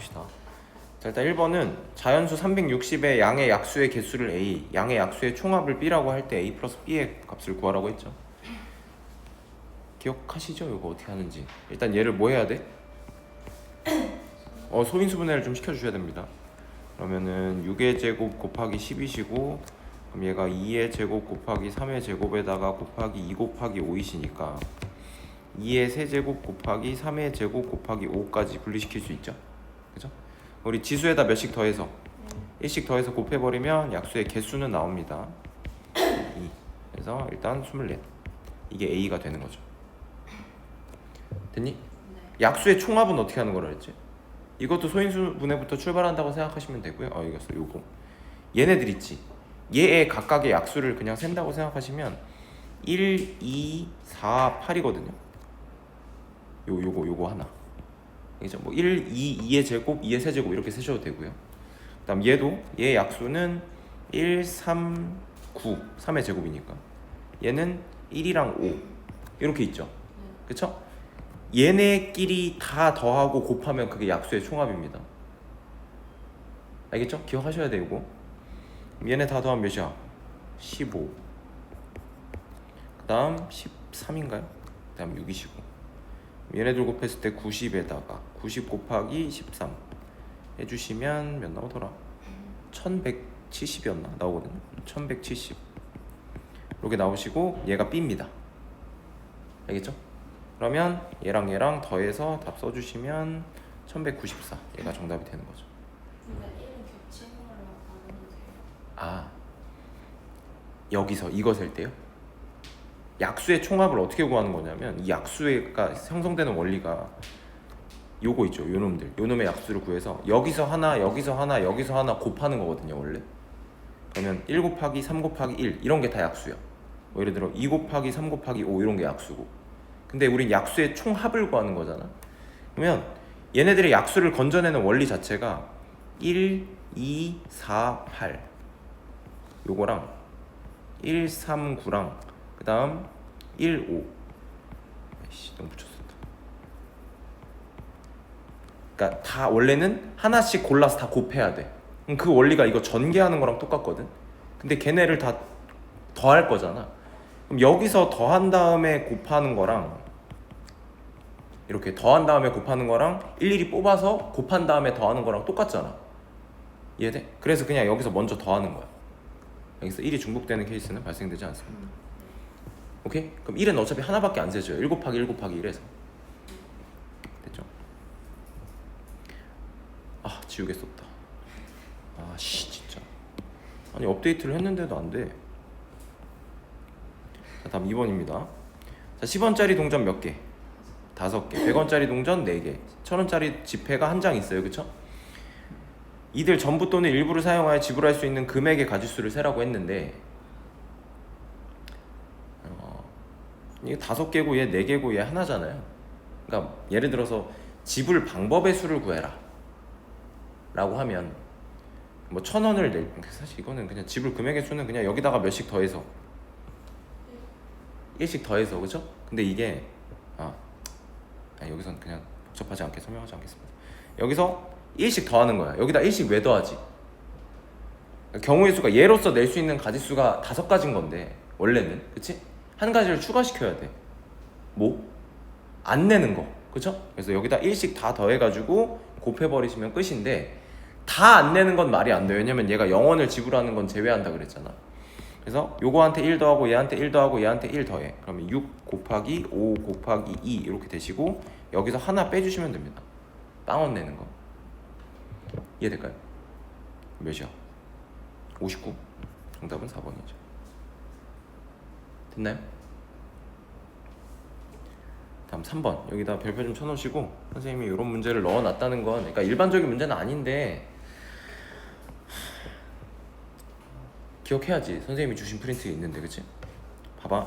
봅시다. 자, 일단 1번은 자연수 360의 양의 약수의 개수를 A, 양의 약수의 총합을 B라고 할 때 A 플러스 B의 값을 구하라고 했죠. 기억하시죠? 이거 어떻게 하는지. 일단 얘를 뭐 해야 돼? 소인수분해를 좀 시켜주셔야 됩니다. 그러면은 6의 제곱 곱하기 10이시고 그럼 얘가 2의 제곱 곱하기 3의 제곱에다가 곱하기 2 곱하기 5이시니까 2의 세제곱 곱하기 3의 제곱 곱하기 5까지 분리시킬 수 있죠. 그죠? 우리 지수에다 몇씩 더해서 1씩 더해서 곱해버리면 약수의 개수는 나옵니다. 2. 그래서 일단 24. 이게 A가 되는 거죠. 됐니? 약수의 총합은 어떻게 하는 거라 했지? 이것도 소인수 분해부터 출발한다고 생각하시면 되고요. 이겼어. 요거. 얘네들 있지. 얘의 각각의 약수를 그냥 센다고 생각하시면 1, 2, 4, 8이거든요. 요거 하나. 그죠? 뭐 1, 2, 2의 제곱, 2의 세제곱 이렇게 세셔도 되고요. 그다음 얘의 약수는 1, 3, 9, 3의 제곱이니까. 얘는 1이랑 5 이렇게 있죠. 그쵸? 얘네끼리 다 더하고 곱하면 그게 약수의 총합입니다. 알겠죠? 기억하셔야 돼요, 이거. 얘네 다 더하면 몇이야? 15. 그 다음 13인가요? 그 다음 6이시고 얘네들 곱했을 때 90에다가 90 곱하기 13 해주시면 몇 나오더라? 1170이었나? 나오거든요. 1170 이렇게 나오시고 얘가 B입니다. 알겠죠? 그러면 얘랑 더해서 답 써주시면 1194 얘가 정답이 되는 거죠. 근데 1은 겹치는 걸로 나누면 돼요? 여기서 이거 셀 때요? 약수의 총합을 어떻게 구하는 거냐면 이 약수가 형성되는 원리가 요거 있죠. 요놈의 약수를 구해서 여기서 하나 곱하는 거거든요. 원래. 그러면 1 곱하기 3 곱하기 1 이런 게 다 약수야. 뭐 예를 들어 2 곱하기 3 곱하기 5 이런 게 약수고. 근데 우린 약수의 총합을 구하는 거잖아. 그러면 얘네들의 약수를 건져내는 원리 자체가 1, 2, 4, 8 요거랑 1, 3, 9랑 그 다음 1, 5 아이씨 너무 붙였어. 그러니까 다 원래는 하나씩 골라서 다 곱해야 돼. 그 원리가 이거 전개하는 거랑 똑같거든. 근데 걔네를 다 더할 거잖아. 그럼 여기서 더한 다음에 곱하는 거랑 이렇게 더한 다음에 곱하는 거랑 일일이 뽑아서 곱한 다음에 더하는 거랑 똑같잖아. 이해돼? 그래서 그냥 여기서 먼저 더하는 거야. 여기서 1이 중복되는 케이스는 발생되지 않습니다. 오케이? 그럼 1은 어차피 하나밖에 안 세져요. 1 곱하기 1 곱하기 1에서. 됐죠? 지우겠었다. 진짜. 아니 업데이트를 했는데도 안 돼. 자, 다음 2번입니다. 자, 10원짜리 동전 몇 개? 5개. 100원짜리 동전 4개. 1000원짜리 지폐가 한 장 있어요. 그쵸? 이들 전부 또는 일부를 사용하여 지불할 수 있는 금액의 가짓수를 세라고 했는데 이게 5개고 얘 4개고 얘 하나잖아요. 그러니까 예를 들어서 지불 방법의 수를 구해라 라고 하면 뭐 1000원을 낼 사실 이거는 그냥 지불 금액의 수는 그냥 여기다가 몇씩 더해서 1씩 더해서 그쵸? 근데 이게 여기선 그냥 복잡하지 않게 설명하지 않겠습니다. 여기서 1씩 더하는 거야. 여기다 1씩 왜 더하지? 경우의 수가 얘로서 낼 수 있는 가짓수가 5가지인 건데 원래는 그치? 한 가지를 추가시켜야 돼. 뭐? 안 내는 거. 그쵸? 그래서 여기다 1씩 다 더해가지고 곱해버리시면 끝인데 다 안 내는 건 말이 안 돼요. 왜냐면 얘가 0원을 지불하는 건 제외한다 그랬잖아. 그래서 요거한테 1 더하고 얘한테 1 더하고 얘한테 1 더해. 그러면 6 곱하기 5 곱하기 2 이렇게 되시고 여기서 하나 빼주시면 됩니다. 빵원 내는 거. 이해될까요? 몇이야? 59? 정답은 4번이죠. 됐나요? 다음 3번. 여기다 별표 좀 쳐놓으시고 선생님이 이런 문제를 넣어놨다는 건 그러니까 일반적인 문제는 아닌데 기억해야지. 선생님이 주신 프린트가 있는데 그치? 봐봐.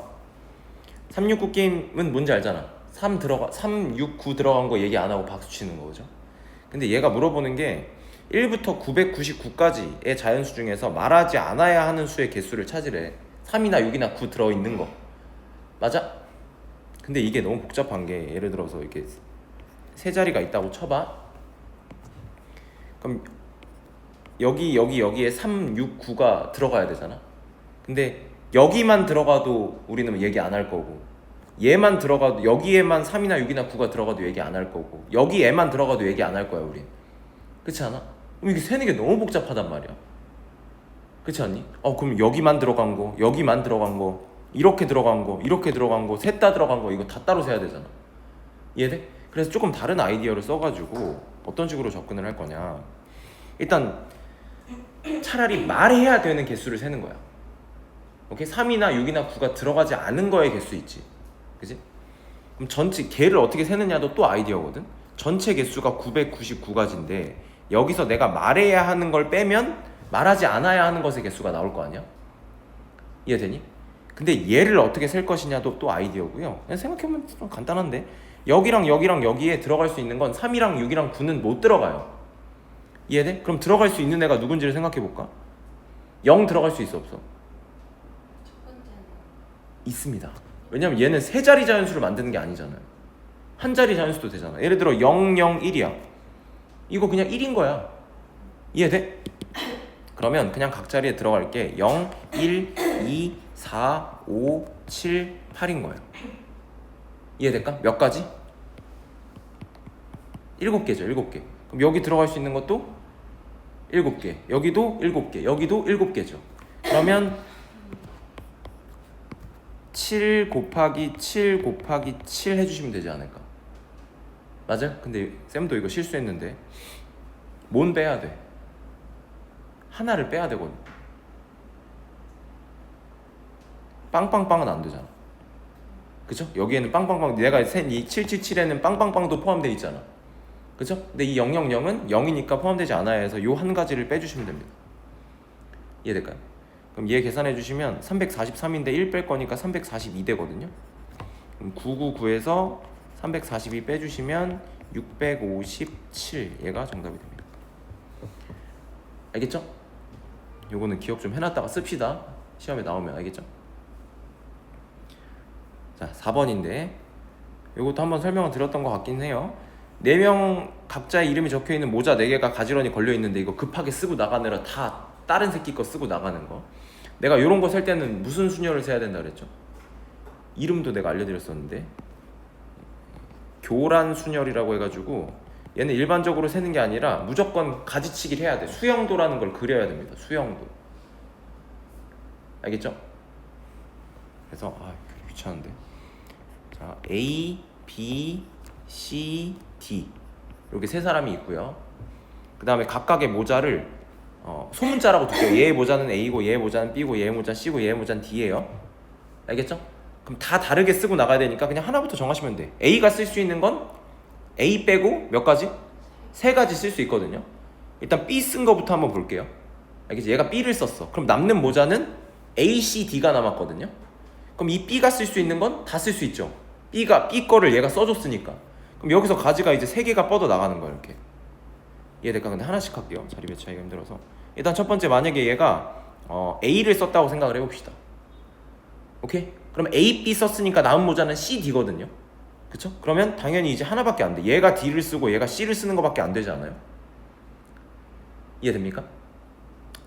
369 게임은 뭔지 알잖아. 369 들어간 거 얘기 안 하고 박수 치는 거 그죠? 근데 얘가 물어보는 게 1부터 999까지의 자연수 중에서 말하지 않아야 하는 수의 개수를 찾으래. 3이나 6이나 9 들어있는 거 맞아? 근데 이게 너무 복잡한 게 예를 들어서 이렇게 세 자리가 있다고 쳐봐. 그럼 여기에 3, 6, 9가 들어가야 되잖아. 근데 여기만 들어가도 우리는 얘기 안 할 거고, 얘만 들어가도, 여기에만 3이나 6이나 9가 들어가도 얘기 안 할 거고, 여기에만 들어가도 얘기 안 할 거야 우린. 그렇지 않아? 그럼 이게 세는 게 너무 복잡하단 말이야. 그렇지 않니? 그럼 여기만 들어간 거, 여기만 들어간 거, 이렇게 들어간 거, 이렇게 들어간 거, 셋 다 들어간 거, 이거 다 따로 세야 되잖아. 이해돼? 그래서 조금 다른 아이디어를 써가지고 어떤 식으로 접근을 할 거냐. 일단 차라리 말해야 되는 개수를 세는 거야. 오케이? 3이나 6이나 9가 들어가지 않은 거의 개수 있지. 그지? 그럼 전체 개를 어떻게 세느냐도 또 아이디어거든. 전체 개수가 999가지인데 여기서 내가 말해야 하는 걸 빼면 말하지 않아야 하는 것의 개수가 나올 거 아니야? 이해되니? 근데 얘를 어떻게 셀 것이냐도 또 아이디어고요. 그냥 생각해보면 좀 간단한데, 여기랑 여기에 들어갈 수 있는 건 3이랑 6이랑 9는 못 들어가요. 이해돼? 그럼 들어갈 수 있는 애가 누군지를 생각해볼까? 0 들어갈 수 있어, 없어? 첫 번째는 있습니다. 왜냐면 얘는 세 자리 자연수를 만드는 게 아니잖아요. 한 자리 자연수도 되잖아. 예를 들어 0, 0, 1이야. 이거 그냥 1인 거야. 이해돼? 그러면 그냥 각 자리에 들어갈게. 0, 1, 2, 4, 5, 7, 8인 거예요. 이해될까? 몇 가지? 7개죠. 7개. 그럼 여기 들어갈 수 있는 것도 7개. 여기도 7개. 여기도 7개죠. 그러면 7 곱하기 7 곱하기 7 해주시면 되지 않을까? 맞아요? 근데 쌤도 이거 실수했는데 뭔 빼야 돼? 하나를 빼야 되거든. 빵빵빵은 안 되잖아. 그쵸? 여기에는 빵빵빵, 내가 센 이 777에는 빵빵빵도 포함되어 있잖아. 그쵸? 근데 이 000은 0이니까 포함되지 않아야 해서 요 한 가지를 빼주시면 됩니다. 이해될까요? 그럼 얘 계산해 주시면 343인데 1 뺄 거니까 342 되거든요. 그럼 999에서 342 빼주시면 657, 얘가 정답이 됩니다. 알겠죠? 요거는 기억 좀 해놨다가 씁시다. 시험에 나오면. 알겠죠? 자, 4번인데 요것도 한번 설명을 드렸던 것 같긴 해요. 4명 각자의 이름이 적혀있는 모자 4개가 가지런히 걸려있는데 이거 급하게 쓰고 나가느라 다 다른 새끼 거 쓰고 나가는 거. 내가 요런 거 셀 때는 무슨 수녀를 세야 된다 그랬죠? 이름도 내가 알려드렸었는데, 교란 수녀이라고 해가지고 얘는 일반적으로 세는 게 아니라 무조건 가지치기를 해야 돼. 수영도라는 걸 그려야 됩니다. 수영도. 알겠죠? 그래서 귀찮은데. 자, A, B, C, D 이렇게 세 사람이 있고요. 그 다음에 각각의 모자를 소문자라고 둘게요. 얘의 모자는 A고, 얘의 모자는 B고, 얘의 모자는 C고, 얘의 모자는 D예요. 알겠죠? 그럼 다 다르게 쓰고 나가야 되니까 그냥 하나부터 정하시면 돼. A가 쓸 수 있는 건 A 빼고 몇 가지? 3가지 쓸 수 있거든요. 일단 B 쓴 거부터 한번 볼게요. 알겠지? 얘가 B를 썼어. 그럼 남는 모자는 A, C, D가 남았거든요. 그럼 이 B가 쓸 수 있는 건 다 쓸 수 있죠. B 거를 얘가 써줬으니까. 그럼 여기서 가지가 이제 3개가 뻗어 나가는 거예요. 이렇게. 이해될까? 근데 하나씩 할게요. 자리 배치하기가 힘들어서. 일단 첫 번째, 만약에 얘가 A를 썼다고 생각을 해봅시다. 오케이? 그럼 A, B 썼으니까 남은 모자는 C, D거든요. 그쵸? 그러면 당연히 이제 하나밖에 안 돼. 얘가 D를 쓰고 얘가 C를 쓰는 거밖에 안 되지 않아요? 이해됩니까?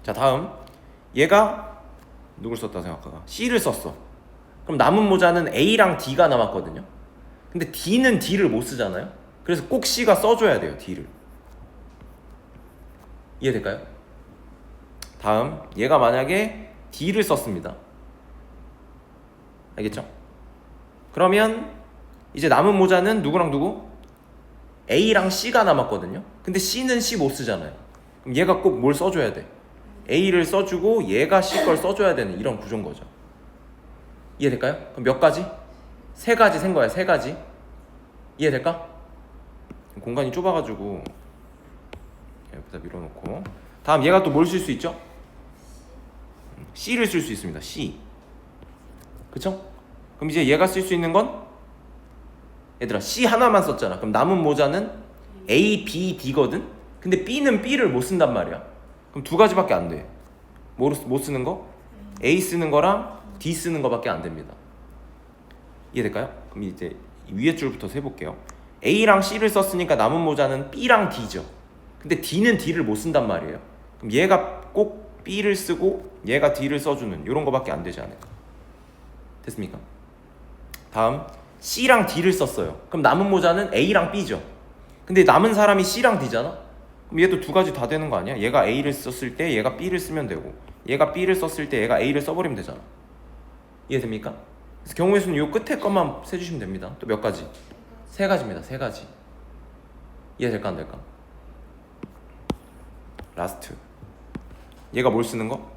자, 다음 얘가 누굴 썼다 생각하가? C를 썼어. 그럼 남은 모자는 A랑 D가 남았거든요. 근데 D는 D를 못 쓰잖아요. 그래서 꼭 C가 써줘야 돼요. D를. 이해될까요? 다음, 얘가 만약에 D를 썼습니다. 알겠죠? 그러면 이제 남은 모자는 누구랑 누구? A랑 C가 남았거든요. 근데 C는 C 못 쓰잖아요. 그럼 얘가 꼭 뭘 써줘야 돼? A를 써주고 얘가 C 걸 써줘야 되는 이런 구조인 거죠. 이해될까요? 그럼 몇 가지? 3가지 센 거야. 3가지. 이해될까? 공간이 좁아가지고 여기다 밀어놓고, 다음 얘가 또 뭘 쓸 수 있죠? C를 쓸 수 있습니다. C. 그쵸? 그럼 이제 얘가 쓸 수 있는 건, 얘들아 C 하나만 썼잖아. 그럼 남은 모자는 A, B, D거든? 근데 B는 B를 못 쓴단 말이야. 그럼 2가지밖에 안 돼. 못 쓰는 거? A 쓰는 거랑 D 쓰는 거밖에 안 됩니다. 이해될까요? 그럼 이제 위에 줄부터 세볼게요. A랑 C를 썼으니까 남은 모자는 B랑 D죠. 근데 D는 D를 못 쓴단 말이에요. 그럼 얘가 꼭 B를 쓰고 얘가 D를 써주는 이런 거밖에 안 되지 않을까. 됐습니까? 다음 C랑 D를 썼어요. 그럼 남은 모자는 A랑 B죠. 근데 남은 사람이 C랑 D잖아. 그럼 얘도 두 가지 다 되는 거 아니야? 얘가 A를 썼을 때 얘가 B를 쓰면 되고 얘가 B를 썼을 때 얘가 A를 써버리면 되잖아. 이해됩니까? 그래서 경우의 수는 요 끝에 것만 세주시면 됩니다. 또 몇 가지? 세 가지입니다. 세 가지. 이해될까 안 될까? 라스트. 얘가 뭘 쓰는 거?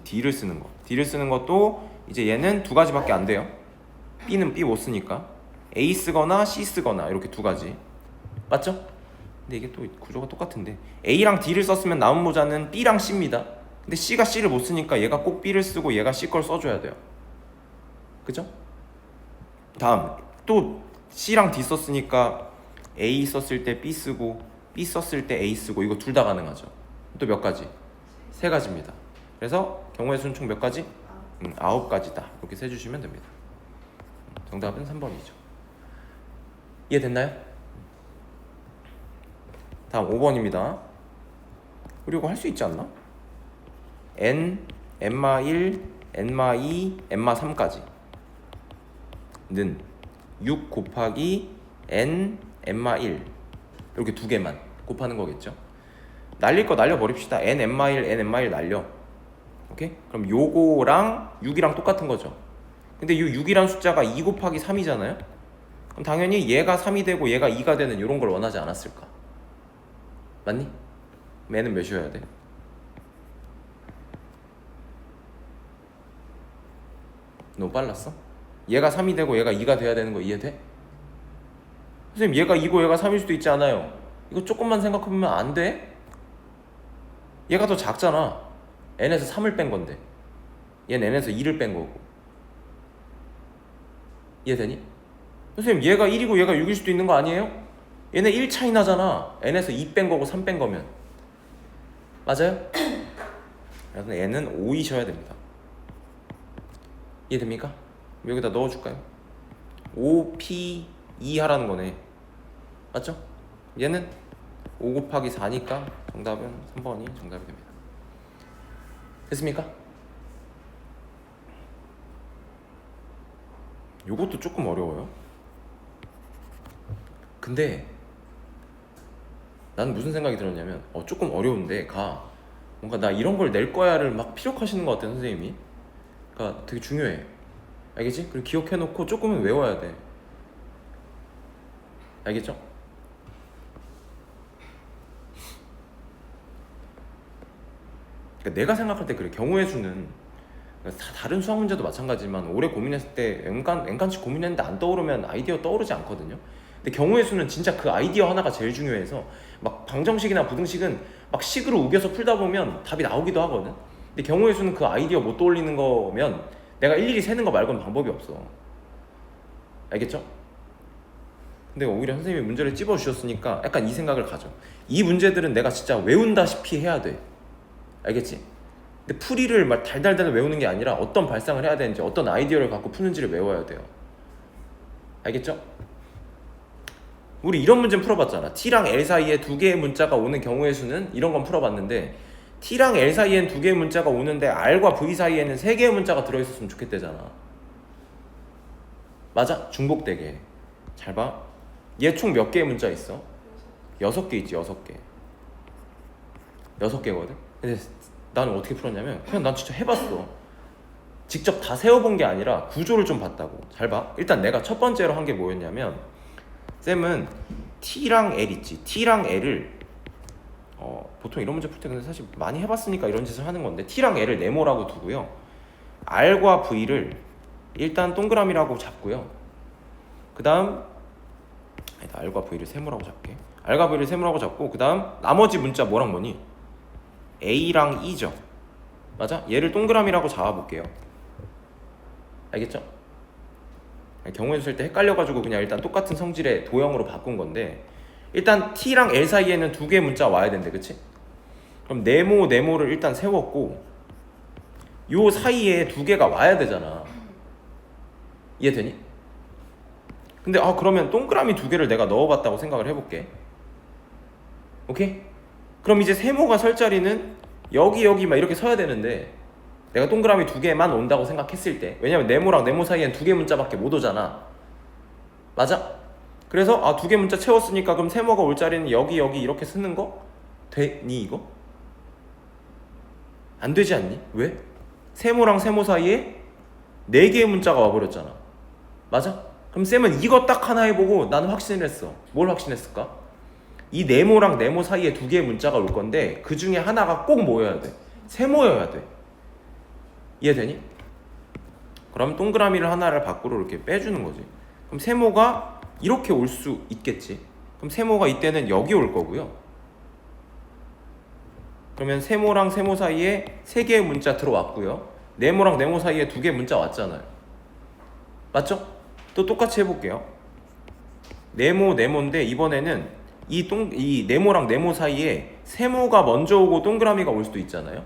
D를 쓰는 거. D를 쓰는 것도 이제 얘는 두 가지밖에 안 돼요. B는 B 못 쓰니까 A 쓰거나 C 쓰거나 이렇게 두 가지. 맞죠? 근데 이게 또 구조가 똑같은데 A랑 D를 썼으면 남은 모자는 B랑 C입니다. 근데 C가 C를 못 쓰니까 얘가 꼭 B를 쓰고 얘가 C 걸 써줘야 돼요. 그죠? 다음 또 C랑 D 썼으니까 A 썼을 때 B 쓰고 B 썼을 때 A 쓰고 이거 둘 다 가능하죠. 또 몇 가지? 세 가지입니다. 그래서 경우의 수는 총 몇 가지? 9가지다. 이렇게 세주시면 됩니다. 정답은 3번이죠. 이해됐나요? 다음 5번입니다. 그리고 할 수 있지 않나? n, n-1, n-2, n-3까지 는 6 곱하기 n, n-1 이렇게 두 개만 곱하는 거겠죠. 날릴 거 날려버립시다. n, n-1, n, n-1 날려. 오케이? 그럼 요거랑 6이랑 똑같은 거죠. 근데 이 6이란 숫자가 2 곱하기 3이잖아요. 그럼 당연히 얘가 3이 되고 얘가 2가 되는 이런 걸 원하지 않았을까? 맞니? 그럼 n은 몇이어야 돼? 너무 빨랐어? 얘가 3이 되고 얘가 2가 돼야 되는 거 이해돼? 선생님 얘가 2고 얘가 3일 수도 있지 않아요? 이거 조금만 생각해보면 안 돼? 얘가 더 작잖아. n에서 3을 뺀 건데 얘는 n에서 2를 뺀 거고. 이해되니? 선생님 얘가 1이고 얘가 6일 수도 있는 거 아니에요? 얘네 1 차이 나잖아. n에서 2 뺀 거고 3 뺀 거면. 맞아요? 그래서 n은 5이셔야 됩니다. 이해됩니까? 여기다 넣어줄까요? 5p2 하라는 거네. 맞죠? 얘는 5 곱하기 4니까 정답은 3번이 정답이 됩니다. 됐습니까? 요것도 조금 어려워요. 근데 나는 무슨 생각이 들었냐면 조금 어려운데 뭔가 나 이런 걸 낼 거야를 막 피력하시는 것 같아 선생님이. 그러니까 되게 중요해. 알겠지? 그리고 기억해놓고 조금은 외워야 돼. 알겠죠? 그러니까 내가 생각할 때 그래. 경우의 수는 다른 수학 문제도 마찬가지지만 오래 고민했을 때 엔간치 고민했는데 안 떠오르면 아이디어 떠오르지 않거든요. 근데 경우의 수는 진짜 그 아이디어 하나가 제일 중요해서 막 방정식이나 부등식은 막 식으로 우겨서 풀다 보면 답이 나오기도 하거든. 근데 경우의 수는 그 아이디어 못 떠올리는 거면 내가 일일이 세는 거 말고는 방법이 없어. 알겠죠? 근데 오히려 선생님이 문제를 찝어주셨으니까 약간 이 생각을 가져. 이 문제들은 내가 진짜 외운다시피 해야 돼. 알겠지? 근데 풀이를 막 달달달 외우는 게 아니라 어떤 발상을 해야 되는지 어떤 아이디어를 갖고 푸는지를 외워야 돼요. 알겠죠? 우리 이런 문제는 풀어봤잖아. T랑 L 사이에 두 개의 문자가 오는 경우의 수는 이런 건 풀어봤는데 T랑 L 사이에는 두 개의 문자가 오는데 R과 V 사이에는 세 개의 문자가 들어있었으면 좋겠대잖아. 맞아? 중복되게. 잘 봐. 얘 총 몇 개의 문자 있어? 6개 있지. 6개. 6개거든? 근데 나는 어떻게 풀었냐면 그냥 난 진짜 해봤어. 직접 다 세워본 게 아니라 구조를 좀 봤다고. 잘 봐. 일단 내가 첫 번째로 한 게 뭐였냐면 쌤은 T랑 L 있지. T랑 L을 보통 이런 문제 풀 때 근데 사실 많이 해봤으니까 이런 짓을 하는 건데 T랑 L을 네모라고 두고요. R과 V를 일단 동그라미라고 잡고요. 그 다음 R과 V를 세모라고 잡게. R과 V를 세모라고 잡고 그 다음 나머지 문자 뭐랑 뭐니? A랑 E죠. 맞아? 얘를 동그라미라고 잡아볼게요. 알겠죠? 경우에 쓸 때 헷갈려가지고 그냥 일단 똑같은 성질의 도형으로 바꾼 건데 일단 T랑 L 사이에는 두 개의 문자 와야 된대. 그치? 그럼 네모를 일단 세웠고 요 사이에 두 개가 와야 되잖아. 이해되니? 근데 그러면 동그라미 두 개를 내가 넣어봤다고 생각을 해볼게. 오케이? 그럼 이제 세모가 설 자리는 여기 막 이렇게 서야 되는데 내가 동그라미 2개만 온다고 생각했을 때, 왜냐면 네모랑 네모 사이엔 2개 문자밖에 못 오잖아. 맞아? 그래서 2개 문자 채웠으니까 그럼 세모가 올 자리는 여기 이렇게 쓰는 거 되니 이거? 안 되지 않니? 왜? 세모랑 세모 사이에 4개의 문자가 와버렸잖아. 맞아? 그럼 쌤은 이거 딱 하나 해보고 나는 확신을 했어. 뭘 확신했을까? 이 네모랑 네모 사이에 2개의 문자가 올 건데 그 중에 하나가 꼭 뭐여야 돼? 세모여야 돼. 이해되니? 그럼 동그라미를 하나를 밖으로 이렇게 빼주는 거지. 그럼 세모가 이렇게 올 수 있겠지. 그럼 세모가 이때는 여기 올 거고요. 그러면 세모랑 세모 사이에 3개의 문자 들어왔고요. 네모랑 네모 사이에 2개의 문자 왔잖아요. 맞죠? 또 똑같이 해볼게요. 네모인데 이번에는 이 네모랑 네모 사이에 세모가 먼저 오고 동그라미가 올 수도 있잖아요.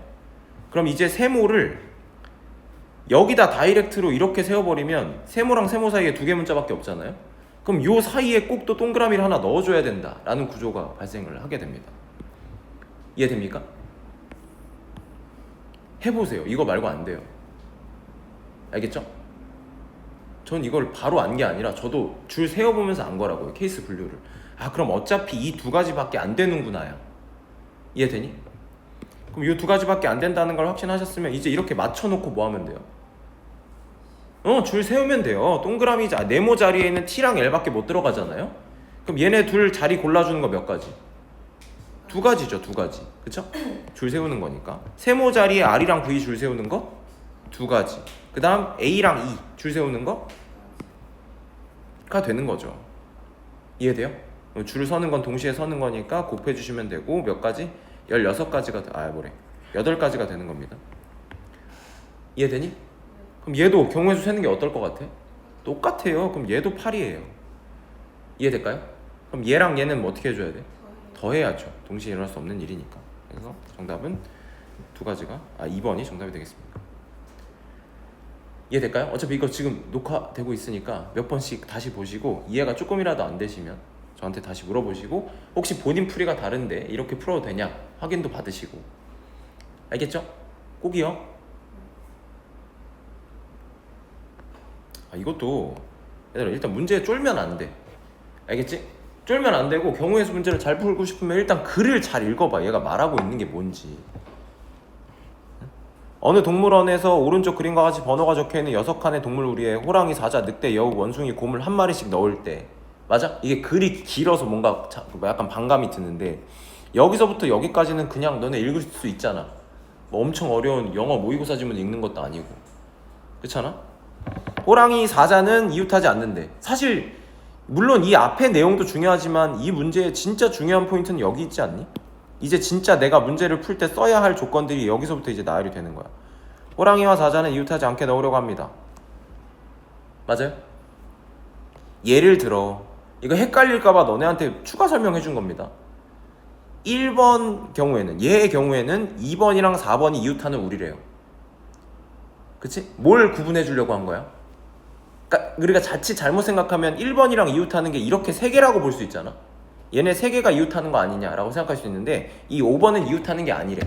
그럼 이제 세모를 여기다 다이렉트로 이렇게 세워버리면 세모랑 세모 사이에 2개 문자밖에 없잖아요. 그럼 요 사이에 꼭 또 동그라미를 하나 넣어줘야 된다라는 구조가 발생을 하게 됩니다. 이해됩니까? 해보세요. 이거 말고 안 돼요. 알겠죠? 전 이걸 바로 안 게 아니라 저도 줄 세워보면서 안 거라고요. 케이스 분류를. 그럼 어차피 이 2가지밖에 안 되는구나야. 이해되니? 그럼 이 2가지밖에 안 된다는 걸 확신하셨으면 이제 이렇게 맞춰놓고 뭐 하면 돼요? 줄 세우면 돼요. 동그라미 네모 자리에 있는 T랑 L밖에 못 들어가잖아요. 그럼 얘네 둘 자리 골라주는 거 몇 가지? 2가지죠. 2가지. 그쵸? 줄 세우는 거니까. 세모 자리에 R이랑 V 줄 세우는 거 2가지. 그 다음 A랑 E 줄 세우는 거가 되는 거죠. 이해돼요? 줄 서는 건 동시에 서는 거니까 곱해주시면 되고 몇 가지? 16가지가 8가지가 되는 겁니다. 이해되니? 그럼 얘도 경우의 수 세는 게 어떨 것 같아? 똑같아요. 그럼 얘도 8이에요. 이해될까요? 그럼 얘랑 얘는 뭐 어떻게 해줘야 돼? 더해야죠. 동시에 일어날 수 없는 일이니까. 그래서 정답은 2가지가 2번이 정답이 되겠습니다. 이해될까요? 어차피 이거 지금 녹화되고 있으니까 몇 번씩 다시 보시고 이해가 조금이라도 안 되시면 저한테 다시 물어보시고 혹시 본인 풀이가 다른데 이렇게 풀어도 되냐 확인도 받으시고. 알겠죠? 꼭이요. 이것도 얘들아 일단 문제에 쫄면 안 돼. 알겠지? 쫄면 안 되고 경우의 수 문제를 잘 풀고 싶으면 일단 글을 잘 읽어봐. 얘가 말하고 있는 게 뭔지. 어느 동물원에서 오른쪽 그림과 같이 번호가 적혀있는 6칸의 동물 우리에 호랑이, 사자, 늑대, 여우, 원숭이, 곰을 한 마리씩 넣을 때 맞아? 이게 글이 길어서 뭔가 약간 반감이 드는데 여기서부터 여기까지는 그냥 너네 읽을 수 있잖아. 뭐 엄청 어려운 영어 모의고사 지문 읽는 것도 아니고. 그렇잖아? 호랑이, 사자는 이웃하지 않는데 사실 물론 이 앞에 내용도 중요하지만 이 문제의 진짜 중요한 포인트는 여기 있지 않니? 이제 진짜 내가 문제를 풀 때 써야 할 조건들이 여기서부터 이제 나열이 되는 거야. 호랑이와 사자는 이웃하지 않게 넣으려고 합니다. 맞아요? 예를 들어 이거 헷갈릴까봐 너네한테 추가 설명해 준 겁니다. 1번 경우에는 얘의 경우에는 2번이랑 4번이 이웃하는 우리래요. 그치? 뭘 구분해 주려고 한 거야? 그러니까 우리가 자칫 잘못 생각하면 1번이랑 이웃하는 게 이렇게 3개라고 볼 수 있잖아. 얘네 3개가 이웃하는 거 아니냐라고 생각할 수 있는데 이 5번은 이웃하는 게 아니래.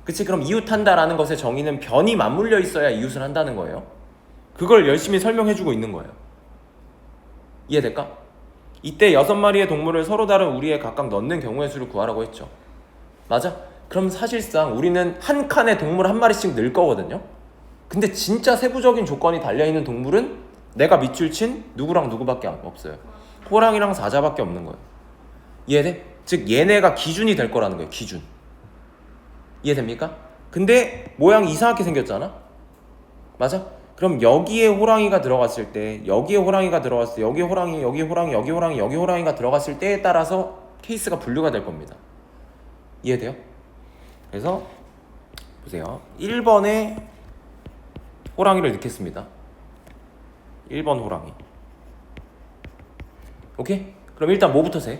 그치? 그럼 이웃한다라는 것의 정의는 변이 맞물려 있어야 이웃을 한다는 거예요. 그걸 열심히 설명해주고 있는 거예요. 이해될까? 이때 6마리의 동물을 서로 다른 우리에 각각 넣는 경우의 수를 구하라고 했죠. 맞아? 그럼 사실상 우리는 한 칸에 동물 한 마리씩 넣을 거거든요. 근데 진짜 세부적인 조건이 달려있는 동물은 내가 밑줄 친 누구랑 누구밖에 없어요. 호랑이랑 사자밖에 없는 거예요. 이해돼? 즉 얘네가 기준이 될 거라는 거예요. 기준. 이해됩니까? 근데 모양이 이상하게 생겼잖아? 맞아? 그럼 여기에 호랑이가 들어갔을 때 여기에 호랑이가 들어갔을 때 여기 호랑이, 여기 호랑이, 여기 호랑이, 여기 호랑이가 들어갔을 때에 따라서 케이스가 분류가 될 겁니다. 이해돼요? 그래서 보세요. 1번에 호랑이를 넣겠습니다. 1번 호랑이. 오케이? 그럼 일단 뭐부터 세?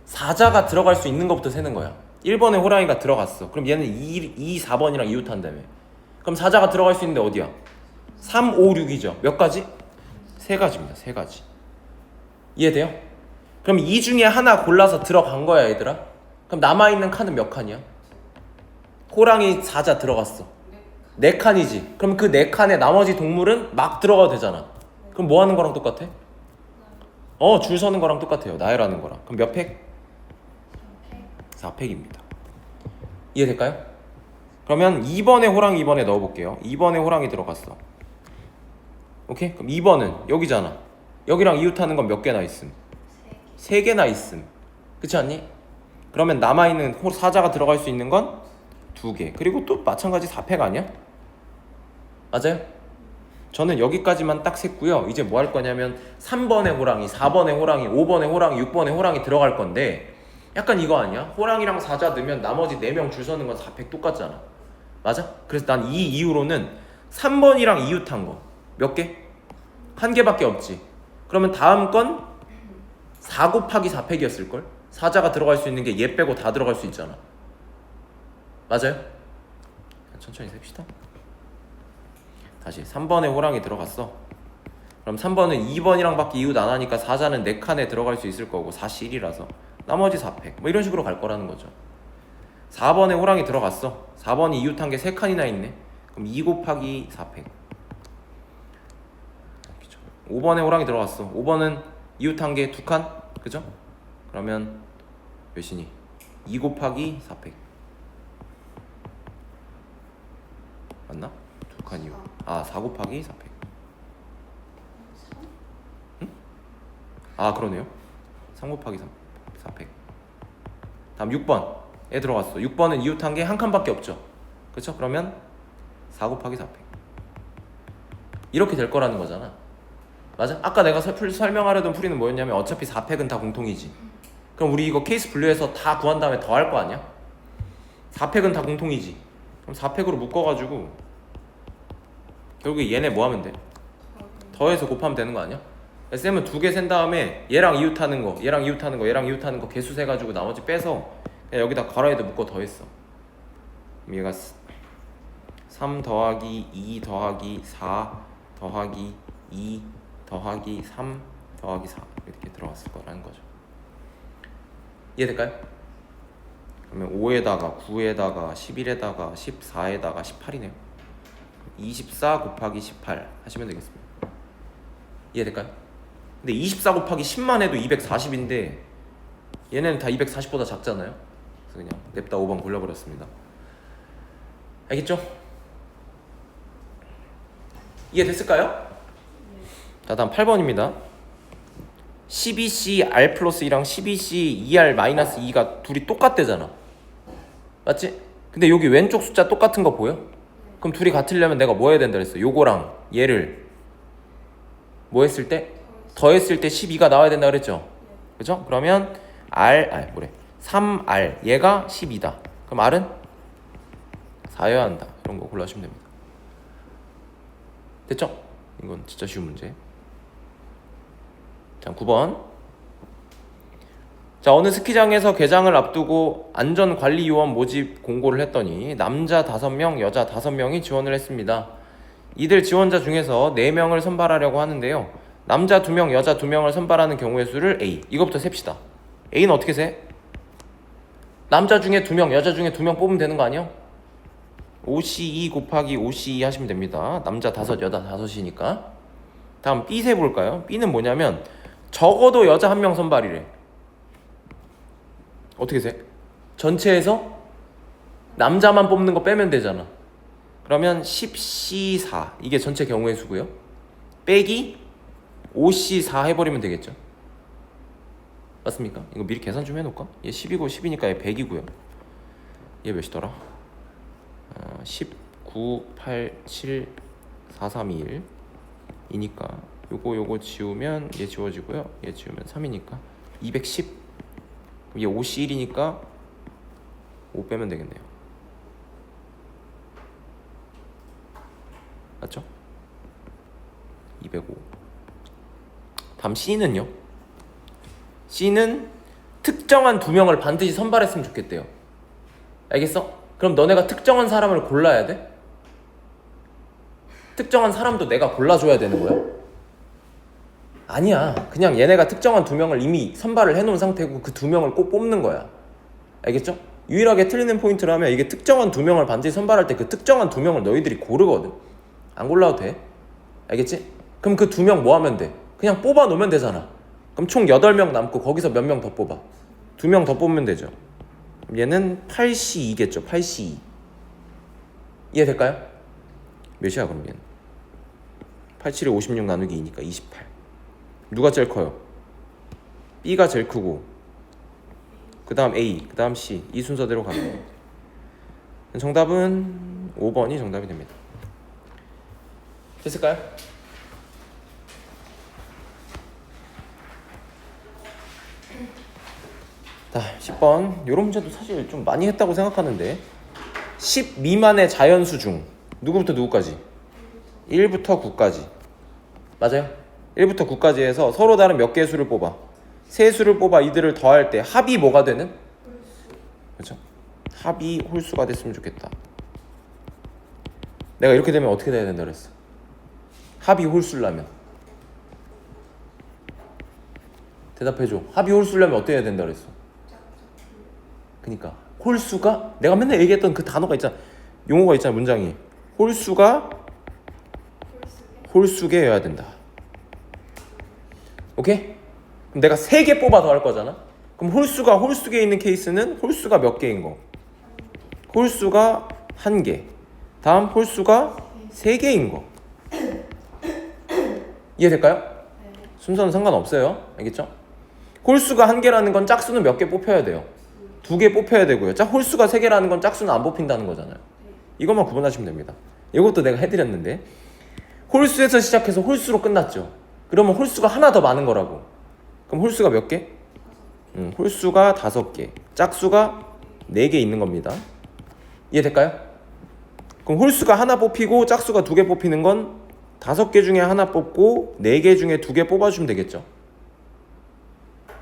사자가 들어갈 수 있는 것부터 세는 거야. 1번에 호랑이가 들어갔어. 그럼 얘는 2, 4번이랑 이웃한다며. 그럼 사자가 들어갈 수 있는데 어디야? 3, 5, 6이죠. 몇 가지? 3가지입니다. 3가지. 이해돼요? 그럼 이 중에 하나 골라서 들어간 거야, 얘들아. 그럼 남아있는 칸은 몇 칸이야? 호랑이 사자 들어갔어. 네 칸이지. 그럼 그 네 칸에 나머지 동물은 막 들어가도 되잖아. 그럼 뭐 하는 거랑 똑같아? 줄 서는 거랑 똑같아요. 나열하는 거랑. 그럼 몇 팩? 4팩입니다. 이해될까요? 그러면 2번에 호랑이 2번에 넣어볼게요. 2번에 호랑이 들어갔어. 오케이? 그럼 2번은 여기잖아. 여기랑 이웃하는 건 몇 개나 있음? 3개나 있음. 그렇지 않니? 그러면 남아있는 사자가 들어갈 수 있는 건 2개. 그리고 또 마찬가지 4팩 아니야? 맞아요? 저는 여기까지만 딱 셌고요. 이제 뭐 할 거냐면 3번에 호랑이, 4번에 호랑이, 5번에 호랑이, 6번에 호랑이 들어갈 건데 약간 이거 아니야? 호랑이랑 사자 넣으면 나머지 4명 줄 서는 건 4팩 똑같잖아. 맞아? 그래서 난 이 이후로는 3번이랑 이웃한 거 몇 개? 1개밖에 없지. 그러면 다음 건 4 곱하기 4팩이었을걸? 사자가 들어갈 수 있는 게 얘 빼고 다 들어갈 수 있잖아. 맞아요? 천천히 셉시다. 다시 3번에 호랑이 들어갔어. 그럼 3번은 2번이랑 밖에 이웃 안 하니까 사자는 4칸에 들어갈 수 있을 거고 4시 1이라서 나머지 4팩 뭐 이런 식으로 갈 거라는 거죠. 4번에 호랑이 들어갔어. 4번이 이웃한 게 3칸이나 있네. 그럼 2 곱하기 4팩. 5번에 호랑이 들어갔어. 5번은 이웃한 게 2칸? 그죠? 그러면 몇이니? 2 곱하기 4팩 맞나? 2칸 이웃. 4 곱하기 4팩. 응? 그러네요. 3 곱하기 4팩. 다음 6번에 들어갔어. 6번은 이웃한 게 1칸밖에 없죠. 그렇죠? 그러면 4 곱하기 4팩. 이렇게 될 거라는 거잖아. 맞아? 아까 내가 설명하려던 풀이는 뭐였냐면 어차피 4팩은 다 공통이지. 그럼 우리 이거 케이스 분류해서 다 구한 다음에 더 할 거 아니야? 4팩은 다 공통이지. 그럼 4팩으로 묶어가지고 결국에 얘네 뭐 하면 돼? 더해서 곱하면 되는 거 아니야? 쌤은 2개 센 다음에 얘랑 이웃하는 거, 얘랑 이웃하는 거, 얘랑 이웃하는 거 개수 세가지고 나머지 빼서 그냥 여기다 괄호에다 묶어 더했어. 그럼 얘가 3 더하기 2 더하기 4 더하기 2 더하기 3 더하기 4 이렇게 들어갔을 거라는 거죠. 이해될까요? 그러면 5에다가 9에다가 11에다가 14에다가 18이네요. 24 곱하기 18 하시면 되겠습니다. 이해될까요? 근데 24 곱하기 10만 해도 240인데 얘네는 다 240보다 작잖아요. 그래서 그냥 냅다 5번 골라버렸습니다. 알겠죠? 이해됐을까요? 자, 다음 8번입니다. 12C R 플러스 2랑 12C 2R 마이너스 2가 둘이 똑같대잖아. 맞지? 근데 여기 왼쪽 숫자 똑같은 거 보여? 그럼 둘이 같으려면 내가 뭐 해야 된다 그랬어? 요거랑 얘를 뭐 했을 때? 더했을 때 12가 나와야 된다 그랬죠? 그죠? 그러면 3R 얘가 12다. 그럼 R은 4여야 한다. 이런 거 골라주시면 됩니다. 됐죠? 이건 진짜 쉬운 문제. 자, 9번. 자, 어느 스키장에서 개장을 앞두고 안전관리요원 모집 공고를 했더니 남자 5명, 여자 5명이 지원을 했습니다. 이들 지원자 중에서 4명을 선발하려고 하는데요. 남자 2명, 여자 2명을 선발하는 경우의 수를 A. 이것부터 셉시다. A는 어떻게 세? 남자 중에 2명, 여자 중에 2명 뽑으면 되는 거 아니야? 5C2 곱하기 5C2 하시면 됩니다. 남자 5, 여자 5이니까. 다음 B 세볼까요? B는 뭐냐면 적어도 여자 1명 선발이래. 어떻게 세? 전체에서 남자만 뽑는 거 빼면 되잖아. 그러면 10C4 이게 전체 경우의 수고요. 빼기 5C4 해버리면 되겠죠. 맞습니까? 이거 미리 계산 좀 해놓을까? 얘 10이고 10이니까 얘 100이고요. 얘 몇이더라? 10, 9, 8, 7, 4, 3, 2, 1 이니까 요거 지우면 얘 지워지고요. 얘 지우면 3이니까 210. 그럼 얘 51이니까 5 빼면 되겠네요. 맞죠? 205. 다음 C는요? C는 특정한 2명을 반드시 선발했으면 좋겠대요. 알겠어? 그럼 너네가 특정한 사람을 골라야 돼? 특정한 사람도 내가 골라줘야 되는 거야? 아니야. 그냥 얘네가 특정한 2명을 이미 선발을 해놓은 상태고 그 2명을 꼭 뽑는 거야. 알겠죠? 유일하게 틀리는 포인트라면 이게 특정한 두 명을 반드시 선발할 때 그 특정한 두 명을 너희들이 고르거든. 안 골라도 돼. 알겠지? 그럼 그 두 명 뭐 하면 돼? 그냥 뽑아 놓으면 되잖아. 그럼 총 8명 남고 거기서 몇 명 더 뽑아? 2명 더 뽑으면 되죠. 얘는 8C2겠죠. 8C2. 이해될까요? 몇이야 그럼 얘는? 87에 56 나누기 2니까 28. 누가 제일 커요? B가 제일 크고 그 다음 A, 그 다음 C 이 순서대로 가면 돼요. 정답은 5번이 정답이 됩니다. 됐을까요? 자, 10번. 요런 문제도 사실 좀 많이 했다고 생각하는데 10 미만의 자연수 중 누구부터 누구까지? 1부터 9까지. 맞아요? 1부터 9까지 해서 서로 다른 몇 개의 수를 뽑아? 세 수를 뽑아 이들을 더할 때 합이 뭐가 되는? 그렇죠? 합이 홀수가 됐으면 좋겠다. 내가 이렇게 되면 어떻게 돼야 된다 그랬어? 합이 홀수라면 대답해줘. 합이 홀수라면 어떻게 해야 된다 그랬어? 그니까 홀수가 내가 맨날 얘기했던 그 단어가 있잖아. 용어가 있잖아. 문장이 홀수가 홀수계여야 된다. 오케이? 그럼 내가 3개 뽑아 더 할 거잖아. 그럼 홀수가 홀수계에 있는 케이스는 홀수가 몇 개인 거? 홀수가 1개. 다음 홀수가 3개인 거. 이해될까요? 순서는 상관없어요. 알겠죠? 홀수가 1개라는 건 짝수는 몇 개 뽑혀야 돼요? 2개 뽑혀야 되고요. 자, 홀수가 3개라는 건 짝수는 안 뽑힌다는 거잖아요. 이것만 구분하시면 됩니다. 이것도 내가 해드렸는데 홀수에서 시작해서 홀수로 끝났죠. 그러면 홀수가 하나 더 많은 거라고. 그럼 홀수가 몇 개? 홀수가 5개. 짝수가 4개 있는 겁니다. 이해될까요? 그럼 홀수가 하나 뽑히고 짝수가 2개 뽑히는 건 5개 중에 하나 뽑고 4개 중에 2개 뽑아주면 되겠죠.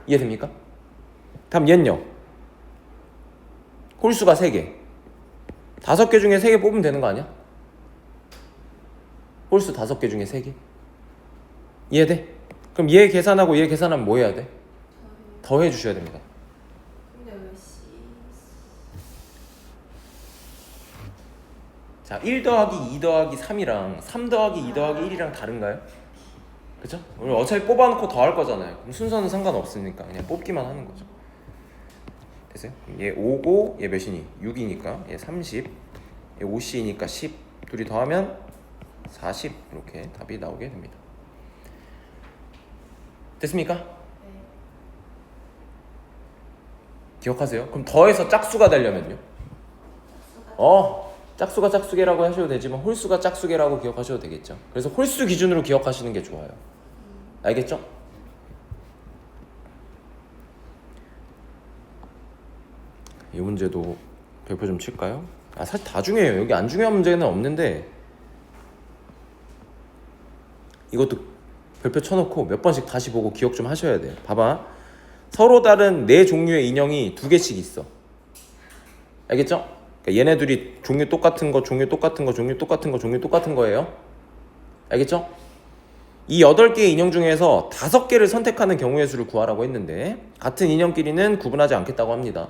이해됩니까? 다음 얘는요. 홀수가 3개. 5개 중에 3개 뽑으면 되는 거 아니야? 홀수 5개 중에 3개. 이해돼? 그럼 얘 계산하고 얘 계산하면 뭐 해야 돼? 더해 주셔야 됩니다. 근데 왜 C? 자, 1 더하기 2 더하기 3이랑 3 더하기 2 더하기 1이랑 다른가요? 그쵸? 우리 어차피 뽑아놓고 더 할 거잖아요. 그럼 순서는 상관없으니까 그냥 뽑기만 하는 거죠. 됐어요? 얘 5고 얘 몇이니? 6이니까 얘 30, 얘 5C니까 10 둘이 더하면 40 이렇게 답이 나오게 됩니다. 됐습니까? 네. 기억하세요? 그럼 더해서 짝수가 되려면요? 짝수가 짝수계라고 하셔도 되지만 홀수가 짝수계라고 기억하셔도 되겠죠. 그래서 홀수 기준으로 기억하시는 게 좋아요. 알겠죠? 이 문제도 별표 좀 칠까요? 사실 다 중요해요. 여기 안 중요한 문제는 없는데 이것도 별표 쳐놓고 몇 번씩 다시 보고 기억 좀 하셔야 돼요. 봐봐. 서로 다른 4종류의 인형이 2개씩 있어. 알겠죠? 그러니까 얘네들이 종류 똑같은 거, 종류 똑같은 거, 종류 똑같은 거, 종류 똑같은 거예요. 알겠죠? 이 8개의 인형 중에서 5개를 선택하는 경우의 수를 구하라고 했는데 같은 인형끼리는 구분하지 않겠다고 합니다.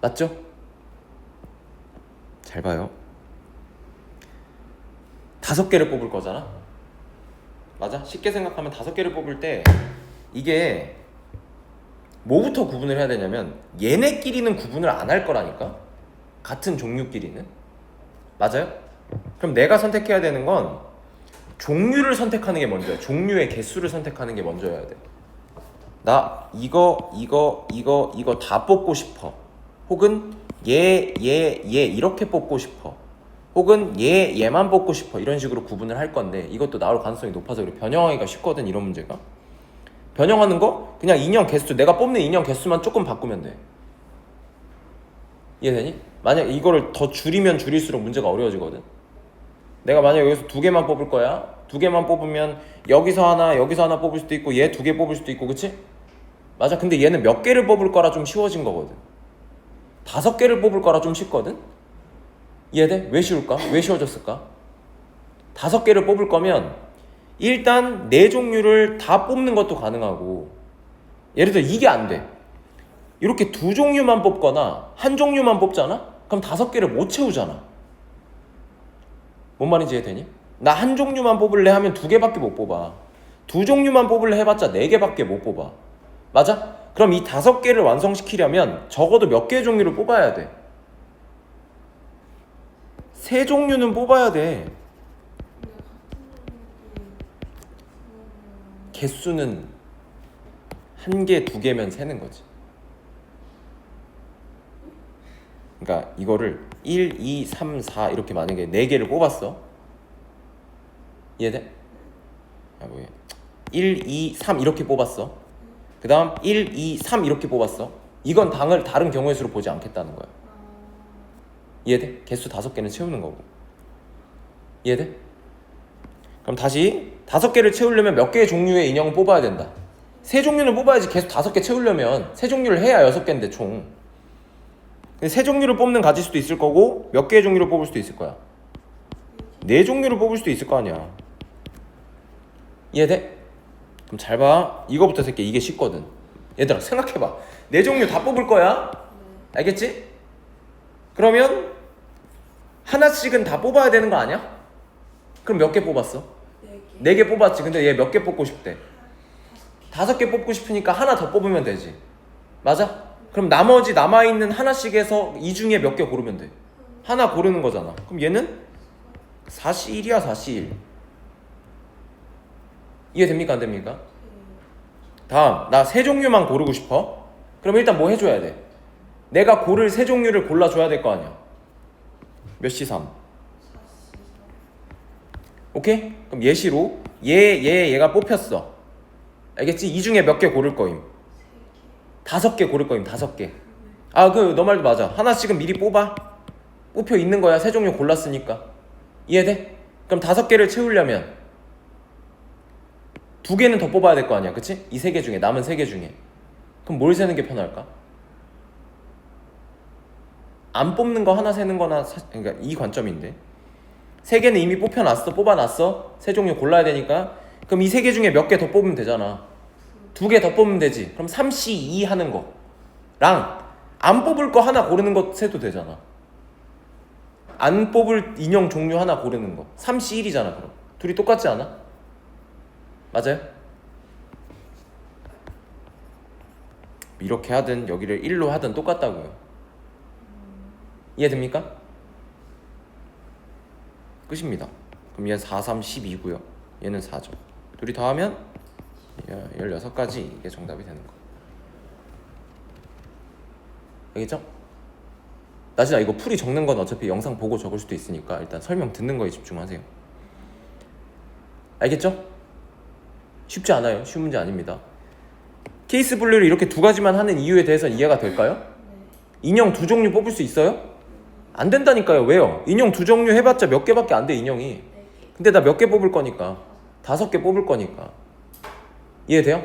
맞죠? 잘 봐요. 5개를 뽑을 거잖아. 맞아? 쉽게 생각하면 5개를 뽑을 때 이게 뭐부터 구분을 해야 되냐면 얘네끼리는 구분을 안 할 거라니까. 같은 종류끼리는. 맞아요? 그럼 내가 선택해야 되는 건 종류를 선택하는 게 먼저야. 종류의 개수를 선택하는 게 먼저여야 돼. 나 이거 다 뽑고 싶어. 혹은 얘 이렇게 뽑고 싶어. 혹은 얘만 뽑고 싶어. 이런 식으로 구분을 할 건데 이것도 나올 가능성이 높아서 그래. 변형하기가 쉽거든 이런 문제가. 변형하는 거 그냥 인형 개수, 내가 뽑는 인형 개수만 조금 바꾸면 돼. 이해되니? 만약 이거를 더 줄이면 줄일수록 문제가 어려워지거든. 내가 만약 여기서 2개만 뽑을 거야. 2개만 뽑으면 여기서 하나 뽑을 수도 있고 얘 2개 뽑을 수도 있고, 그치? 맞아. 근데 얘는 몇 개를 뽑을 거라 좀 쉬워진 거거든. 5개를 뽑을 거라 좀 쉽거든. 이해돼? 왜 쉬울까? 왜 쉬워졌을까? 5개를 뽑을 거면 일단 4종류를 다 뽑는 것도 가능하고, 예를 들어 이게 안 돼. 이렇게 두 종류만 뽑거나 한 종류만 뽑잖아? 그럼 5개를 못 채우잖아. 뭔 말인지 이해되니? 나 한 종류만 뽑을래 하면 2개밖에 못 뽑아. 두 종류만 뽑을래 해봤자 4개밖에 못 뽑아. 맞아? 그럼 이 5개를 완성시키려면 적어도 몇 개의 종류를 뽑아야 돼? 3종류는 뽑아야 돼. 근데 같은 종류끼리 개수는 1개, 2개면 세는 거지. 그러니까 이거를 1, 2, 3, 4 이렇게 만약에 4개를 뽑았어. 이해돼? 아 뭐야? 1, 2, 3 이렇게 뽑았어. 그 다음 1, 2, 3 이렇게 뽑았어. 이건 다른 경우의 수로 보지 않겠다는 거야. 이해돼? 개수 5개는 채우는 거고. 이해돼? 그럼 다시 5개를 채우려면 몇 개의 종류의 인형을 뽑아야 된다. 3종류는 뽑아야지. 계속 5개 채우려면 3종류를 해야 6개인데 총. 근데 3종류를 뽑는 가지수도 있을 거고 몇 개의 종류를 뽑을 수도 있을 거야. 4종류를 뽑을 수도 있을 거 아니야. 이해돼? 그럼 잘 봐. 이거부터 새끼 이게 쉽거든. 얘들아 생각해봐. 4종류 다 뽑을 거야. 알겠지? 그러면 하나씩은 다 뽑아야 되는 거 아니야? 그럼 몇 개 뽑았어? 4개 뽑았지. 근데 얘 몇 개 뽑고 싶대? 5개 뽑고 싶으니까 하나 더 뽑으면 되지. 맞아? 그럼 나머지 남아있는 하나씩에서 이 중에 몇 개 고르면 돼. 하나 고르는 거잖아. 그럼 얘는 4C1이야 4C1. 이해됩니까 안 됩니까? 다음 나 3종류만 고르고 싶어. 그럼 일단 뭐 해줘야 돼? 내가 고를 3종류를 골라줘야 될 거 아니야. 몇 C 3? 오케이? 그럼 예시로 얘가 뽑혔어. 알겠지? 이 중에 몇 개 고를 거임? 5개 고를 거임. 5개. 아 너 말도 맞아. 하나씩은 미리 뽑아. 뽑혀 있는 거야. 3종류 골랐으니까. 이해돼? 그럼 5개를 채우려면 2개는 더 뽑아야 될 거 아니야. 그치? 이 3개 중에 남은 3개 중에. 그럼 뭘 세는 게 편할까? 안 뽑는 거 하나 세는 거나 그러니까 이 관점인데 3개는 이미 뽑아놨어. 3종류 골라야 되니까 그럼 이 3개 중에 몇 개 더 뽑으면 되잖아. 2개 더 뽑으면 되지. 그럼 3C2 하는 거랑 안 뽑을 거 하나 고르는 거 세도 되잖아. 안 뽑을 인형 종류 하나 고르는 거 3C1이잖아. 그럼 둘이 똑같지 않아? 맞아요? 이렇게 하든 여기를 1로 하든 똑같다고요. 이해됩니까? 끝입니다. 그럼 얘는 4, 3, 12고요. 얘는 4죠. 둘이 더하면 16가지 이게 정답이 되는 거. 알겠죠? 나진아 이거 풀이 적는 건 어차피 영상 보고 적을 수도 있으니까 일단 설명 듣는 거에 집중하세요. 알겠죠? 쉽지 않아요. 쉬운 문제 아닙니다. 케이스 분류를 이렇게 2가지만 하는 이유에 대해서 이해가 될까요? 인형 2종류 뽑을 수 있어요? 안 된다니까요. 왜요? 인형 2종류 해봤자 몇 개밖에 안 돼 인형이. 근데 나 몇 개 뽑을 거니까 5개 뽑을 거니까. 이해돼요?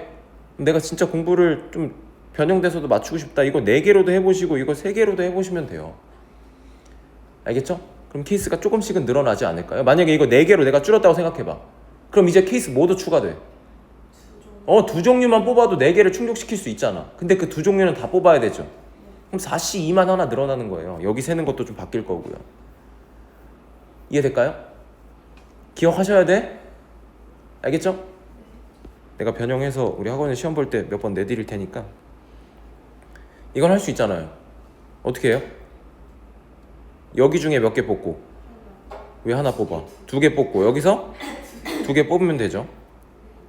내가 진짜 공부를 좀 변형돼서도 맞추고 싶다. 이거 4개로도 해보시고 이거 3개로도 해보시면 돼요. 알겠죠? 그럼 케이스가 조금씩은 늘어나지 않을까요? 만약에 이거 4개로 내가 줄였다고 생각해봐. 그럼 이제 케이스 모두 추가돼. 2종류만 뽑아도 4개를 충족시킬 수 있잖아. 근데 그 2종류는 다 뽑아야 되죠. 그럼 4C2만 하나 늘어나는 거예요. 여기 세는 것도 좀 바뀔 거고요. 이해될까요? 기억하셔야 돼. 알겠죠? 내가 변형해서 우리 학원에 시험 볼 때 몇 번 내드릴 테니까 이건 할 수 있잖아요. 어떻게 해요? 여기 중에 몇 개 뽑고 왜 하나 뽑아? 2개 뽑고 여기서 2개 뽑으면 되죠.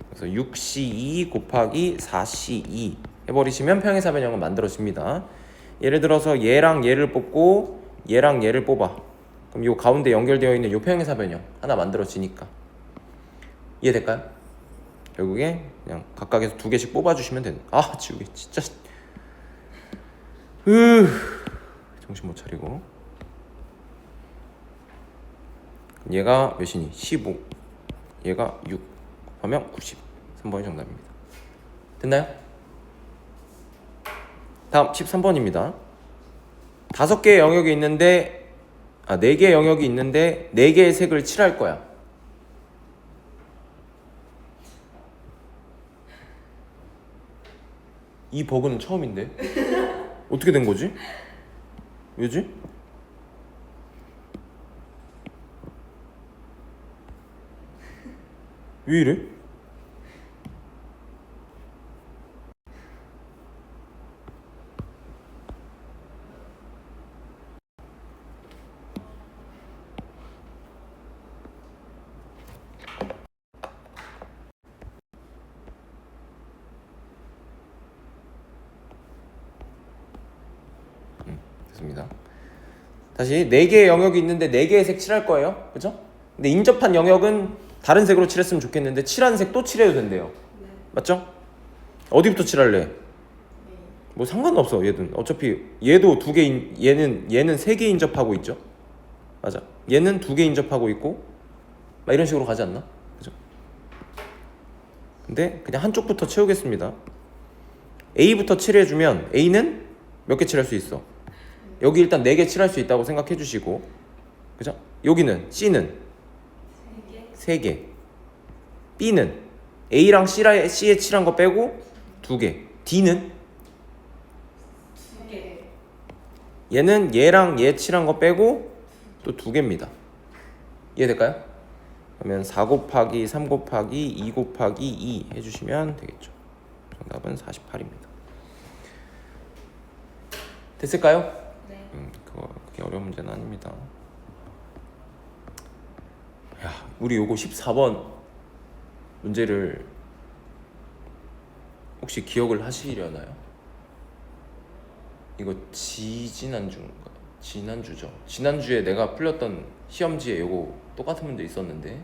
그래서 6C2 곱하기 4C2 해버리시면 평행사 변형은 만들어집니다. 예를 들어서 얘랑 얘를 뽑고 얘랑 얘를 뽑아. 그럼 요 가운데 연결되어 있는 요 평행사 변형 하나 만들어지니까. 이해될까요? 결국에 그냥 각각에서 2개씩 뽑아주시면 되는. 아 지우개 진짜 정신 못 차리고. 얘가 몇이니? 15. 얘가 6 하면 90. 3번이 정답입니다. 됐나요? 다음 13번입니다. 5개의 영역이 있는데 4개의 영역이 있는데 4개의 색을 칠할 거야. 이 버그는 처음인데? 어떻게 된 거지? 왜지? 왜 이래? 됐습니다. 다시 4개의 영역이 있는데 4개의 색 칠할 거예요. 그죠? 근데 인접한 영역은 다른 색으로 칠했으면 좋겠는데 칠한 색 또 칠해도 된대요. 네. 맞죠? 어디부터 칠할래? 네. 뭐 상관없어. 얘는 어차피 얘도 2개 얘는 3개 인접하고 있죠. 맞아. 얘는 2개 인접하고 있고 막 이런 식으로 가지 않나? 그죠? 근데 그냥 한쪽부터 채우겠습니다. A부터 칠해주면 A는 몇 개 칠할 수 있어? 여기 일단 4개 칠할 수 있다고 생각해 주시고, 그죠? 여기는 C는 3개, B는 A랑 C에 칠한 거 빼고 2개, D는 2개. 얘는 얘랑 얘 칠한 거 빼고 또 2개입니다. 이해될까요? 그러면 4 곱하기 3 곱하기 2 곱하기 2 해주시면 되겠죠. 정답은 48입니다. 됐을까요? 네. 그게 어려운 문제는 아닙니다. 야, 우리 요거 14번 문제를 혹시 기억을 하시려나요? 이거 지난주인가? 지난주죠. 지난주에 내가 풀렸던 시험지에 요거 똑같은 문제 있었는데,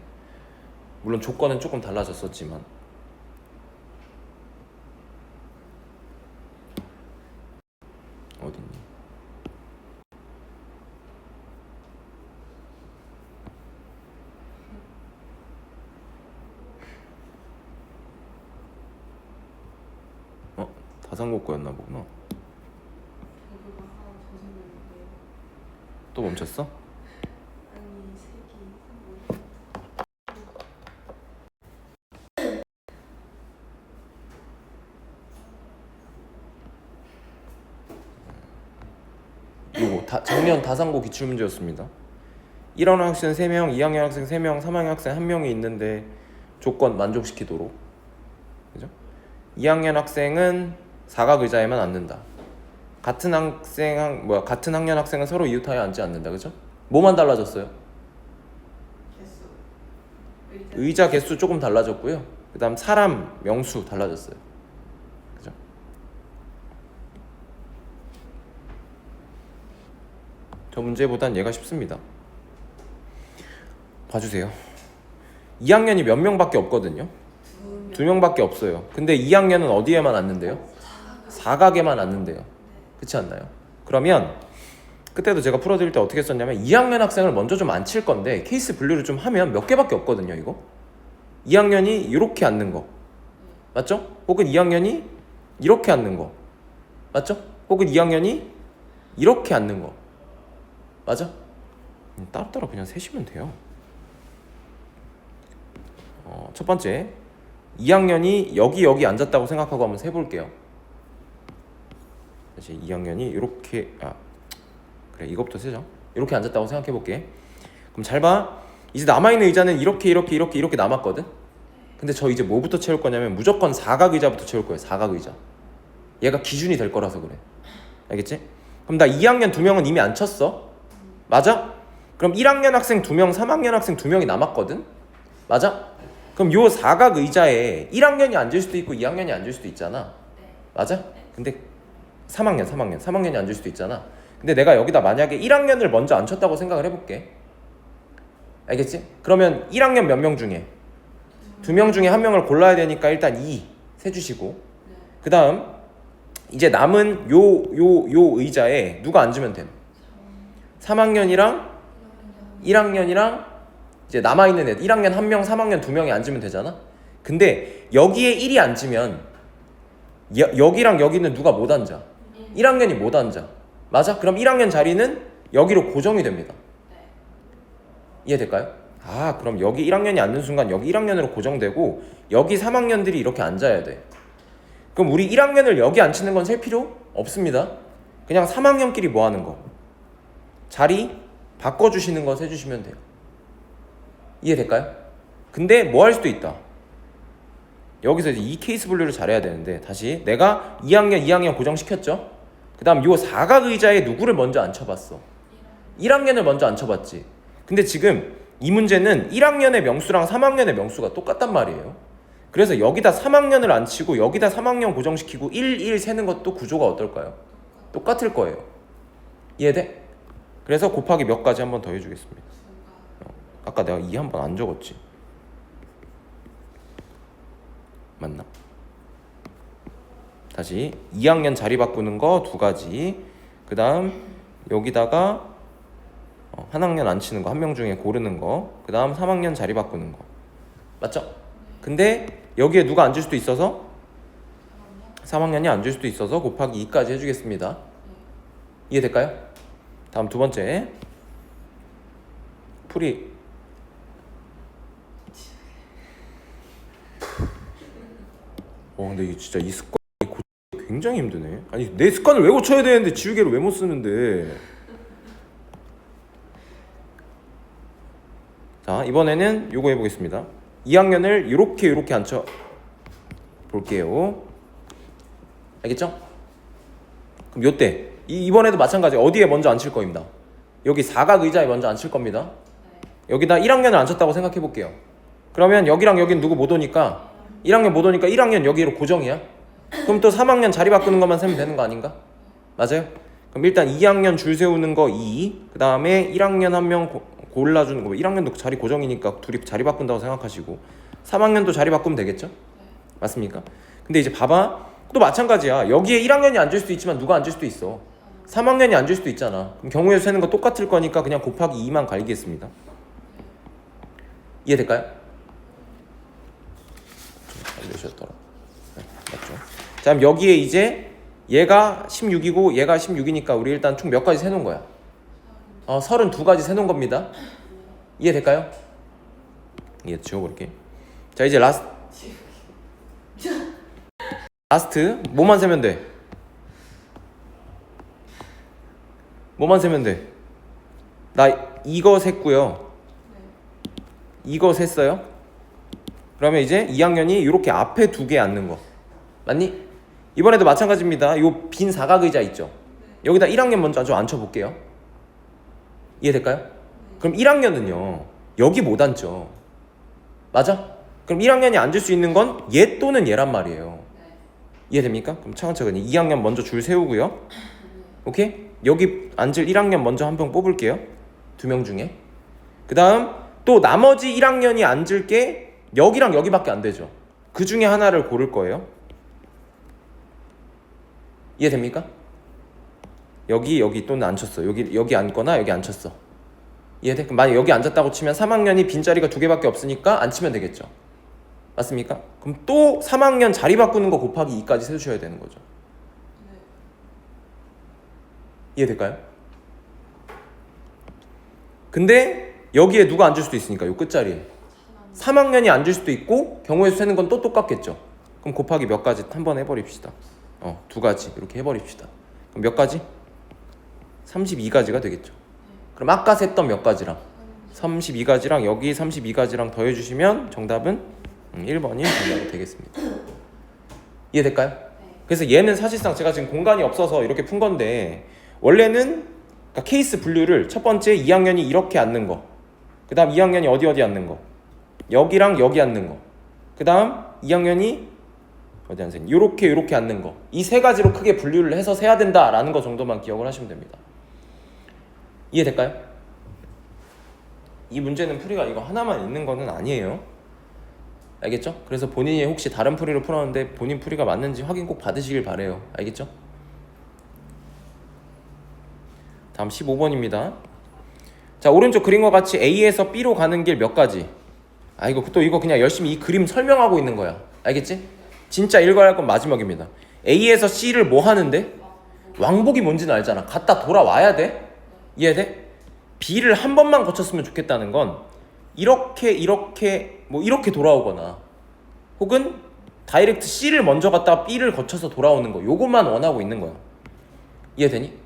물론 조건은 조금 달라졌었지만 어딨니? 다산고거였나 보구나. 저도 하나 더 생겼는데. 또 멈췄어? 아니, 색이 요거 작년 다산고 기출문제였습니다. 1학년 학생 3명, 2학년 학생 3명, 3학년 학생 1명이 있는데 조건 만족시키도록, 그죠? 2학년 학생은 사각 의자에만 앉는다. 같은 학년 학생은 서로 이웃하여 앉지 않는다. 그죠? 뭐만 달라졌어요? 개수. 의자 개수 조금 달라졌고요. 그다음 사람 명수 달라졌어요. 그죠? 저 문제보단 얘가 쉽습니다. 봐주세요. 2학년이 몇 명밖에 없거든요. 2명밖에 없어요. 근데 2학년은 어디에만 앉는데요? 사각에만 앉는데요. 그렇지 않나요? 그러면 그때도 제가 풀어드릴 때 어떻게 썼냐면 2학년 학생을 먼저 좀 앉힐 건데 케이스 분류를 좀 하면 몇 개밖에 없거든요. 이거 2학년이 이렇게 앉는 거 맞죠? 혹은 2학년이 이렇게 앉는 거 맞죠? 혹은 2학년이 이렇게 앉는 거 맞아? 따로따로 그냥 세시면 돼요. 첫 번째 2학년이 여기 앉았다고 생각하고 한번 세볼게요. 다시 2학년이 이렇게 그래 이거부터 세죠. 이렇게 앉았다고 생각해볼게. 그럼 잘 봐. 이제 남아있는 의자는 이렇게 남았거든. 근데 저 이제 뭐부터 채울 거냐면 무조건 사각 의자부터 채울 거예요. 사각 의자. 얘가 기준이 될 거라서 그래. 알겠지? 그럼 나 2학년 2명은 이미 앉혔어. 맞아? 그럼 1학년 학생 2명, 3학년 학생 2명이 남았거든. 맞아? 그럼 요 사각 의자에 1학년이 앉을 수도 있고 2학년이 앉을 수도 있잖아. 맞아? 근데 3학년이 앉을 수도 있잖아. 근데 내가 여기다 만약에 1학년을 먼저 앉혔다고 생각을 해볼게. 알겠지? 그러면 1학년 몇 명 중에 2명 중에 1명을 골라야 되니까 일단 2 세주시고, 그 다음 이제 남은 요 의자에 누가 앉으면 됨? 3학년이랑 1학년이랑 이제 남아있는 애들 1학년 1명, 3학년 2명이 앉으면 되잖아. 근데 여기에 1이 앉으면 여기랑 여기는 누가 못 앉아? 1학년이 못 앉아. 맞아? 그럼 1학년 자리는 여기로 고정이 됩니다. 이해될까요? 그럼 여기 1학년이 앉는 순간 여기 1학년으로 고정되고 여기 3학년들이 이렇게 앉아야 돼. 그럼 우리 1학년을 여기 앉히는 건 셀 필요 없습니다. 그냥 3학년끼리 뭐 하는 거? 자리 바꿔주시는 거 해주시면 돼요. 이해될까요? 근데 뭐 할 수도 있다. 여기서 이제 이 케이스 분류를 잘해야 되는데, 다시 내가 2학년 고정시켰죠? 그 다음 요 사각 의자에 누구를 먼저 앉혀봤어? 1학년을 먼저 앉혀봤지. 근데 지금 이 문제는 1학년의 명수랑 3학년의 명수가 똑같단 말이에요. 그래서 여기다 3학년을 앉히고 여기다 3학년 고정시키고 1 세는 것도 구조가 어떨까요? 똑같을 거예요. 이해돼? 그래서 곱하기 몇 가지 한번 더 해주겠습니다. 아까 내가 2 한 번 안 적었지? 맞나? 다시 2학년 자리 바꾸는 거 2가지. 그 다음 여기다가 한 학년 안 치는 거 한 명 중에 고르는 거. 그 다음 3학년 자리 바꾸는 거. 맞죠? 근데 여기에 누가 앉을 수도 있어서 3학년이 앉을 수도 있어서 곱하기 2까지 해주겠습니다. 이해될까요? 다음 두 번째 풀이. 근데 이게 진짜 이 습관이 굉장히 힘드네. 아니 내 습관을 왜 고쳐야 되는데 지우개를 왜 못 쓰는데. 자, 이번에는 요거 해보겠습니다. 2학년을 이렇게 앉혀 볼게요. 알겠죠? 그럼 요때 이번에도 마찬가지. 어디에 먼저 앉힐 거입니다. 여기 사각 의자에 먼저 앉힐 겁니다. 여기다 1학년을 앉혔다고 생각해 볼게요. 그러면 여기랑 여긴 누구 못 오니까 1학년 못 오니까 1학년 여기로 고정이야. 그럼 또 3학년 자리 바꾸는 것만 세면 되는 거 아닌가? 맞아요? 그럼 일단 2학년 줄 세우는 거 2, 그 다음에 1학년 한 명 골라주는 거. 1학년도 자리 고정이니까 둘이 자리 바꾼다고 생각하시고 3학년도 자리 바꾸면 되겠죠? 맞습니까? 근데 이제 봐봐. 또 마찬가지야. 여기에 1학년이 앉을 수도 있지만 누가 앉을 수도 있어. 3학년이 앉을 수도 있잖아. 그럼 경우에서 세는 거 똑같을 거니까 그냥 곱하기 2만 갈기겠습니다. 이해될까요? 좀 내셨더라. 네, 맞죠? 자, 그럼 여기에 이제 얘가 16이고 얘가 16이니까 우리 일단 총 몇 가지 세놓은 거야? 32가지 세놓은 겁니다. 이해될까요? 이해 지워버릴게. 자, 이제 라스트 뭐만 세면 돼? 뭐만 세면 돼? 나 이거 셌고요. 이거 셌어요. 그러면 이제 2학년이 이렇게 앞에 2개 앉는 거 맞니? 이번에도 마찬가지입니다. 요 빈 사각 의자 있죠? 여기다 1학년 먼저 좀 앉혀볼게요. 이해될까요? 그럼 1학년은요 여기 못 앉죠. 맞아? 그럼 1학년이 앉을 수 있는 건 얘 또는 얘란 말이에요. 이해됩니까? 그럼 차근차근히 2학년 먼저 줄 세우고요. 오케이? 여기 앉을 1학년 먼저 한 명 뽑을게요. 2명 중에. 그 다음 또 나머지 1학년이 앉을 게 여기랑 여기밖에 안 되죠. 그 중에 하나를 고를 거예요. 이해됩니까? 여기 또는 앉혔어. 여기 앉거나 여기 앉혔어. 이해돼? 그럼 만약 여기 앉았다고 치면 3학년이 빈자리가 2개밖에 없으니까 앉히면 되겠죠. 맞습니까? 그럼 또 3학년 자리 바꾸는 거 곱하기 2까지 세주셔야 되는 거죠. 이해될까요? 근데 여기에 누가 앉을 수도 있으니까 요 끝자리에 3학년이 앉을 수도 있고 경우의 수 세는 건 또 똑같겠죠. 그럼 곱하기 몇 가지 한번 해버립시다. 2가지 이렇게 해버립시다. 그럼 몇 가지? 32가지가 되겠죠. 그럼 아까 셌던 몇 가지랑 32가지랑 여기 32가지랑 더해주시면 정답은 1번이 정답이 되겠습니다. 이해될까요? 그래서 얘는 사실상 제가 지금 공간이 없어서 이렇게 푼 건데 원래는 그러니까 케이스 분류를 첫 번째 2학년이 이렇게 앉는 거, 그 다음 2학년이 어디 앉는 거, 여기랑 여기 앉는 거, 그 다음 2학년이 어디 앉는 이렇게 앉는 거, 이 세 가지로 크게 분류를 해서 세야 된다라는 거 정도만 기억을 하시면 됩니다. 이해될까요? 이 문제는 풀이가 이거 하나만 있는 거는 아니에요. 알겠죠? 그래서 본인이 혹시 다른 풀이를 풀었는데 본인 풀이가 맞는지 확인 꼭 받으시길 바래요. 알겠죠? 다음 15번입니다. 자, 오른쪽 그림과 같이 A에서 B로 가는 길 몇 가지? 이거 그냥 열심히 이 그림 설명하고 있는 거야. 알겠지? 진짜 읽어야 할 건 마지막입니다. A에서 C를 뭐 하는데? 왕복이 뭔지는 알잖아. 갔다 돌아와야 돼? 이해돼? B를 한 번만 거쳤으면 좋겠다는 건 이렇게 돌아오거나 혹은 다이렉트 C를 먼저 갔다가 B를 거쳐서 돌아오는 거, 요것만 원하고 있는 거야. 이해되니?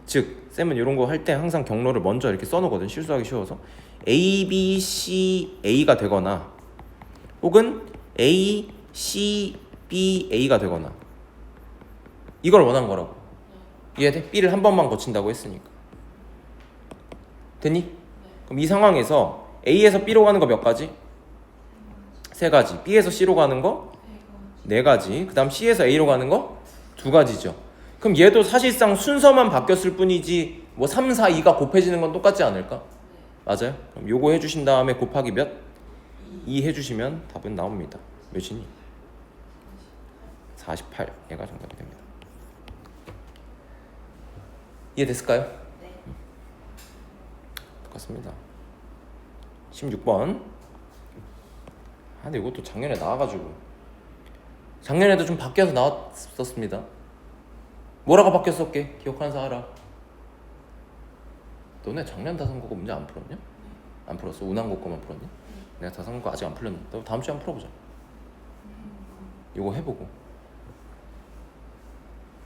즉 쌤은 이런 거 할 때 항상 경로를 먼저 이렇게 써놓거든. 실수하기 쉬워서. A, B, C, A가 되거나 혹은 A, C, B, A가 되거나 이걸 원한 거라고. 이해돼? B를 한 번만 거친다고 했으니까. 됐니? 그럼 이 상황에서 A에서 B로 가는 거 몇 가지? 3가지. B에서 C로 가는 거 4가지. 그 다음 C에서 A로 가는 거 2가지죠. 그럼 얘도 사실상 순서만 바뀌었을 뿐이지 뭐 3, 4, 2가 곱해지는 건 똑같지 않을까? 맞아요? 그럼 요거 해주신 다음에 곱하기 몇? 2 해주시면 답은 나옵니다. 몇이니? 48. 얘가 정답이 됩니다. 이해됐을까요? 네. 똑같습니다. 16번. 근데 이것도 작년에 나와가지고 작년에도 좀 바뀌어서 나왔었습니다. 뭐라고 바뀌었었게? 기억하는 사람 알아? 너네 작년 다산국어 문제 안 풀었냐? 안 풀었어? 운항국 거만 풀었냐? 내가 다산국어 아직 안 풀렸는데 너 다음 주에 한번 풀어보자. 이거 해보고.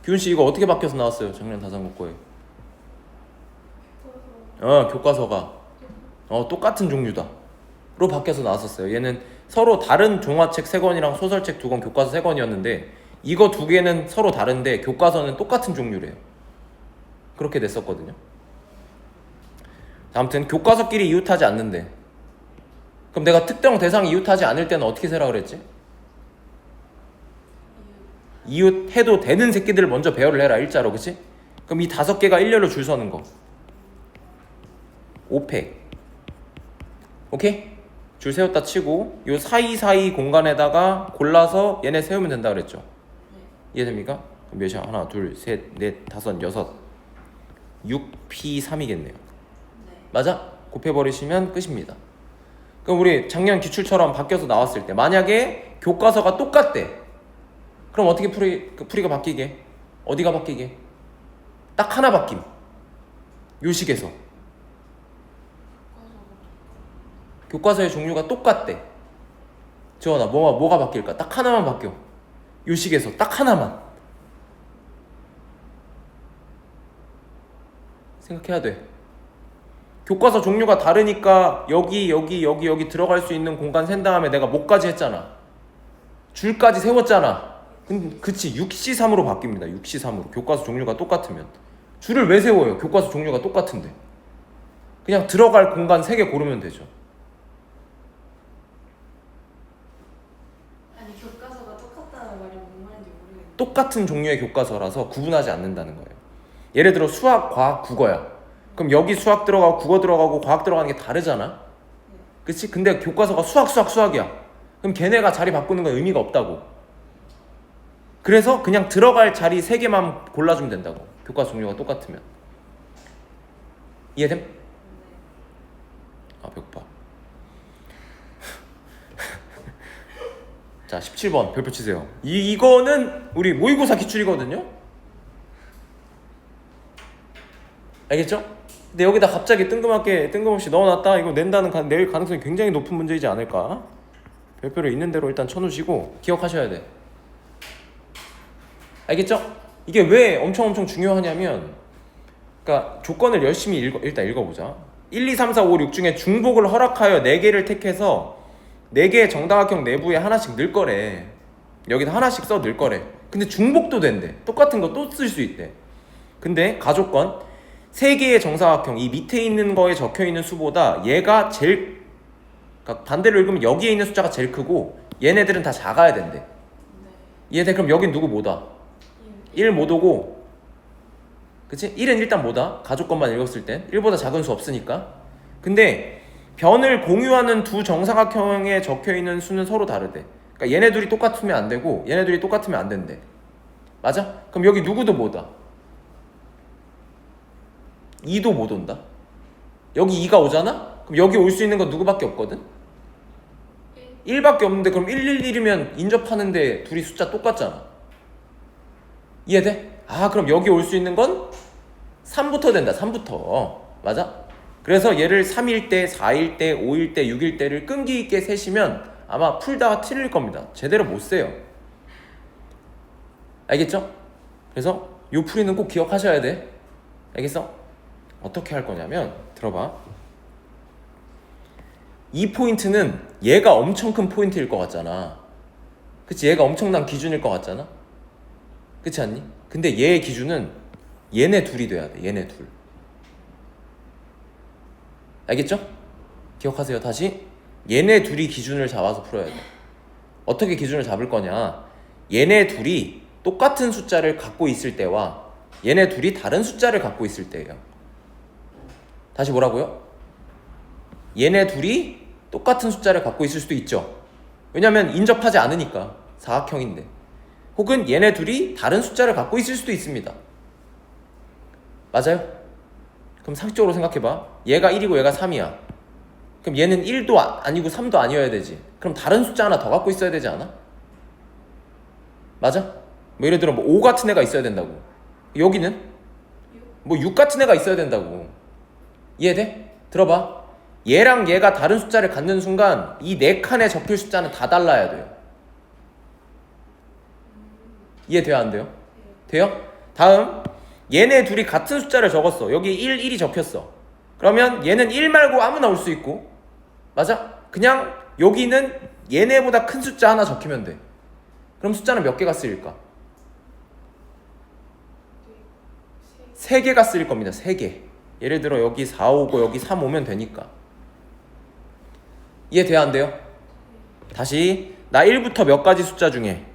규훈씨 이거 어떻게 바뀌어서 나왔어요? 작년 다산국어에 교과서가 똑같은 종류다 로 바뀌어서 나왔었어요. 얘는 서로 다른 종화책 3권이랑 소설책 2권, 교과서 3권이었는데 이거 2개는 서로 다른데 교과서는 똑같은 종류래요. 그렇게 됐었거든요. 아무튼 교과서끼리 이웃하지 않는데 그럼 내가 특정 대상이 이웃하지 않을 때는 어떻게 세라 그랬지? 이웃해도 되는 새끼들을 먼저 배열을 해라. 일자로. 그치? 그럼 이 5개가 일렬로 줄 서는 거 5팩. 오케이? 줄 세웠다 치고 요 사이사이 공간에다가 골라서 얘네 세우면 된다 그랬죠? 이해됩니까? 그럼 몇이야? 하나, 둘, 셋, 넷, 다섯, 여섯 6P3이겠네요. 맞아? 곱해버리시면 끝입니다. 그럼 우리 작년 기출처럼 바뀌어서 나왔을 때 만약에 교과서가 똑같대. 그럼 어떻게 풀이가 바뀌게? 어디가 바뀌게? 딱 하나 바뀜. 요 식에서 교과서의 종류가 똑같대. 지원아 뭐가 바뀔까? 딱 하나만 바뀌어. 요 식에서 딱 하나만. 생각해야 돼. 교과서 종류가 다르니까 여기 들어갈 수 있는 공간 센 다음에 내가 뭐까지 했잖아. 줄까지 세웠잖아. 그치 6C3으로 바뀝니다. 6C3으로. 교과서 종류가 똑같으면 줄을 왜 세워요? 교과서 종류가 똑같은데. 그냥 들어갈 공간 3개 고르면 되죠. 아니 교과서가 똑같다는 말이 뭔 말인지 모르겠는데. 똑같은 종류의 교과서라서 구분하지 않는다는 거예요. 예를 들어 수학, 과학, 국어야. 그럼 여기 수학 들어가고 국어 들어가고 과학 들어가는 게 다르잖아. 그치? 근데 교과서가 수학이야. 그럼 걔네가 자리 바꾸는 건 의미가 없다고. 그래서 그냥 들어갈 자리 3개만 골라주면 된다고. 교과서 종류가 똑같으면. 이해됨? 아 배고파. 자 17번 별표 치세요. 이거는 우리 모의고사 기출이거든요. 알겠죠? 근데 여기다 갑자기 뜬금없이 넣어놨다. 이거 낼 가능성이 굉장히 높은 문제이지 않을까? 별표를 있는 대로 일단 쳐놓으시고 기억하셔야 돼. 알겠죠? 이게 왜 엄청 중요하냐면, 그러니까 조건을 열심히 일단 읽어보자. 1, 2, 3, 4, 5, 6 중에 중복을 허락하여 4개를 택해서 4개의 정다각형 내부에 하나씩 넣을 거래. 여기다 하나씩 써 넣을 거래. 근데 중복도 된대. 똑같은 거 또 쓸 수 있대. 근데 가조건 3개의 정사각형, 이 밑에 있는 거에 적혀있는 수보다 얘가 제일, 그러니까 반대로 읽으면 여기에 있는 숫자가 제일 크고 얘네들은 다 작아야 된대. 얘네 그럼 여긴 누구 뭐다? 1 못 오고, 그치? 1은 일단 뭐다? 가족건만 읽었을 땐 1보다 작은 수 없으니까. 근데 변을 공유하는 두 정사각형에 적혀있는 수는 서로 다르대. 그러니까 얘네 둘이 똑같으면 안 되고 얘네 둘이 똑같으면 안 된대. 맞아? 그럼 여기 누구도 뭐다? 2도 못 온다. 여기 2가 오잖아? 그럼 여기 올 수 있는 건 누구밖에 없거든? 1밖에 없는데 그럼 111이면 인접하는데 둘이 숫자 똑같잖아. 이해돼? 아 그럼 여기 올 수 있는 건 3부터 된다. 3부터. 맞아? 그래서 얘를 3일 때, 4일 때, 5일 때, 6일 때를 끈기 있게 세시면 아마 풀다가 틀릴 겁니다. 제대로 못 세요. 알겠죠? 그래서 요 풀이는 꼭 기억하셔야 돼. 알겠어? 어떻게 할 거냐면 들어봐. 이 포인트는 얘가 엄청 큰 포인트일 것 같잖아. 그치? 얘가 엄청난 기준일 것 같잖아. 그렇지 않니? 근데 얘의 기준은 얘네 둘이 돼야 돼. 얘네 둘. 알겠죠? 기억하세요. 다시 얘네 둘이 기준을 잡아서 풀어야 돼. 어떻게 기준을 잡을 거냐? 얘네 둘이 똑같은 숫자를 갖고 있을 때와 얘네 둘이 다른 숫자를 갖고 있을 때예요. 다시 뭐라고요? 얘네 둘이 똑같은 숫자를 갖고 있을 수도 있죠. 왜냐면 인접하지 않으니까. 사각형인데. 혹은 얘네 둘이 다른 숫자를 갖고 있을 수도 있습니다. 맞아요? 그럼 상식적으로 생각해봐. 얘가 1이고 얘가 3이야. 그럼 얘는 1도 아니고 3도 아니어야 되지. 그럼 다른 숫자 하나 더 갖고 있어야 되지 않아? 맞아? 뭐 예를 들어 뭐 5 같은 애가 있어야 된다고. 여기는 뭐 6 같은 애가 있어야 된다고. 이해돼? 들어봐. 얘랑 얘가 다른 숫자를 갖는 순간 이 네 칸에 적힐 숫자는 다 달라야 돼요. 이해돼요? 안 돼요? 돼요? 다음 얘네 둘이 같은 숫자를 적었어. 여기 1, 1이 적혔어. 그러면 얘는 1 말고 아무나 올 수 있고, 맞아? 그냥 여기는 얘네보다 큰 숫자 하나 적히면 돼. 그럼 숫자는 몇 개가 쓰일까? 3개가 쓰일 겁니다. 3개. 예를 들어 여기 4 오고 여기 3 오면 되니까. 이해돼요? 안 돼요? 다시 나 1부터 몇 가지 숫자 중에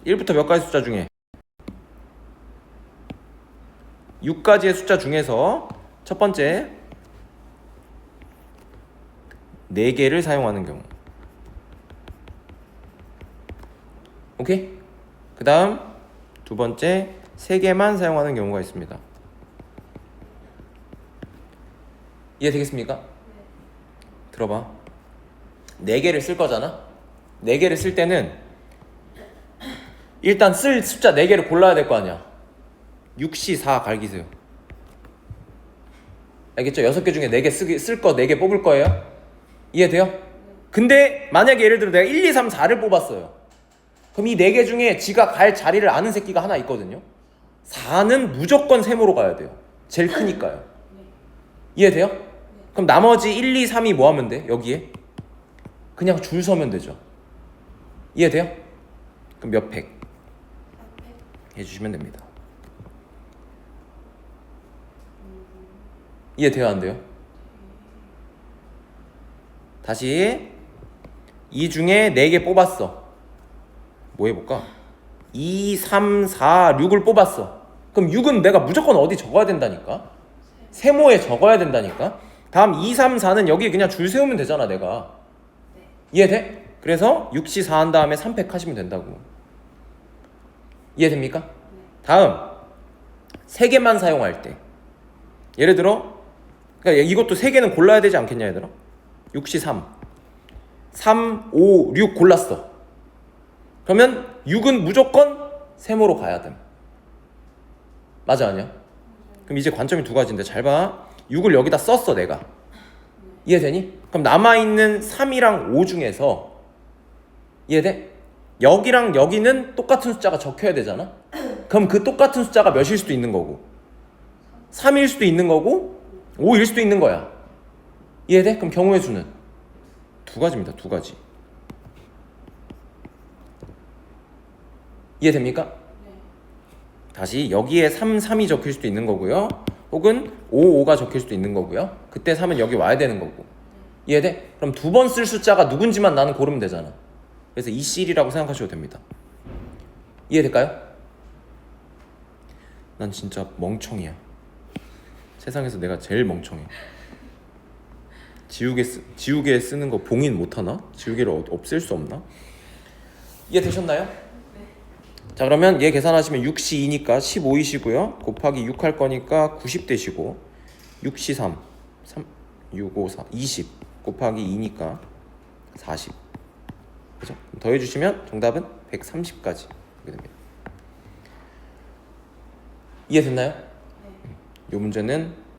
1부터 몇 가지 숫자 중에 6가지의 숫자 중에서 첫 번째 4개를 사용하는 경우. 오케이? 그 다음 두 번째 3개만 사용하는 경우가 있습니다. 이해되겠습니까? 들어봐. 4개를 쓸 거잖아? 4개를 쓸 때는 일단 쓸 숫자 4개를 골라야 될 거 아니야. 6시 4 갈기세요. 알겠죠? 6개 중에 4개 쓸 거 4개 뽑을 거예요. 이해돼요? 근데 만약에 예를 들어 내가 1, 2, 3, 4를 뽑았어요. 그럼 이 4개 중에 지가 갈 자리를 아는 새끼가 하나 있거든요. 4는 무조건 세모로 가야 돼요. 제일 크니까요. 이해돼요? 그럼 나머지 1, 2, 3이 뭐 하면 돼? 여기에? 그냥 줄 서면 되죠. 이해돼요? 그럼 몇 팩? 해주시면 됩니다. 이해돼요? 안 돼요? 다시 이 중에 4개 뽑았어. 뭐 해볼까? 2, 3, 4, 6을 뽑았어. 그럼 6은 내가 무조건 어디 적어야 된다니까? 세모에 적어야 된다니까? 다음 2, 3, 4는 여기 그냥 줄 세우면 되잖아 내가. 이해돼? 그래서 6시 4 한 다음에 3팩 하시면 된다고. 이해됩니까? 다음 3개만 사용할 때 예를 들어 그러니까 이것도 3개는 골라야 되지 않겠냐 얘들아? 6시 3 5, 6 골랐어. 그러면 6은 무조건 세모로 가야 돼. 맞아 아니야? 그럼 이제 관점이 두 가지인데 잘 봐. 6을 여기다 썼어 내가. 이해되니? 그럼 남아있는 3이랑 5 중에서 이해돼? 여기랑 여기는 똑같은 숫자가 적혀야 되잖아? 그럼 그 똑같은 숫자가 몇일 수도 있는 거고 3일 수도 있는 거고 5일 수도 있는 거야. 이해돼? 그럼 경우의 수는 두 가지입니다. 두 가지. 이해됩니까? 다시 여기에 3, 3이 적힐 수도 있는 거고요. 혹은 5, 5가 적힐 수도 있는 거고요. 그때 3은 여기 와야 되는 거고. 이해돼? 그럼 두 번 쓸 숫자가 누군지만 나는 고르면 되잖아. 그래서 이 CL이라고 생각하셔도 됩니다. 이해될까요? 난 진짜 멍청이야. 세상에서 내가 제일 멍청해. 지우개 쓰는 거 봉인 못하나? 지우개를 없앨 수 없나? 이해되셨나요? 자 그러면 얘 계산하시면 6시 2니까 15이시고요. 곱하기 6 할 거니까 90 되시고 6시 3 6, 5, 4 20 곱하기 2니까 40. 그죠? 더해주시면 정답은 130까지 됩니다. 이해됐나요? 이 문제는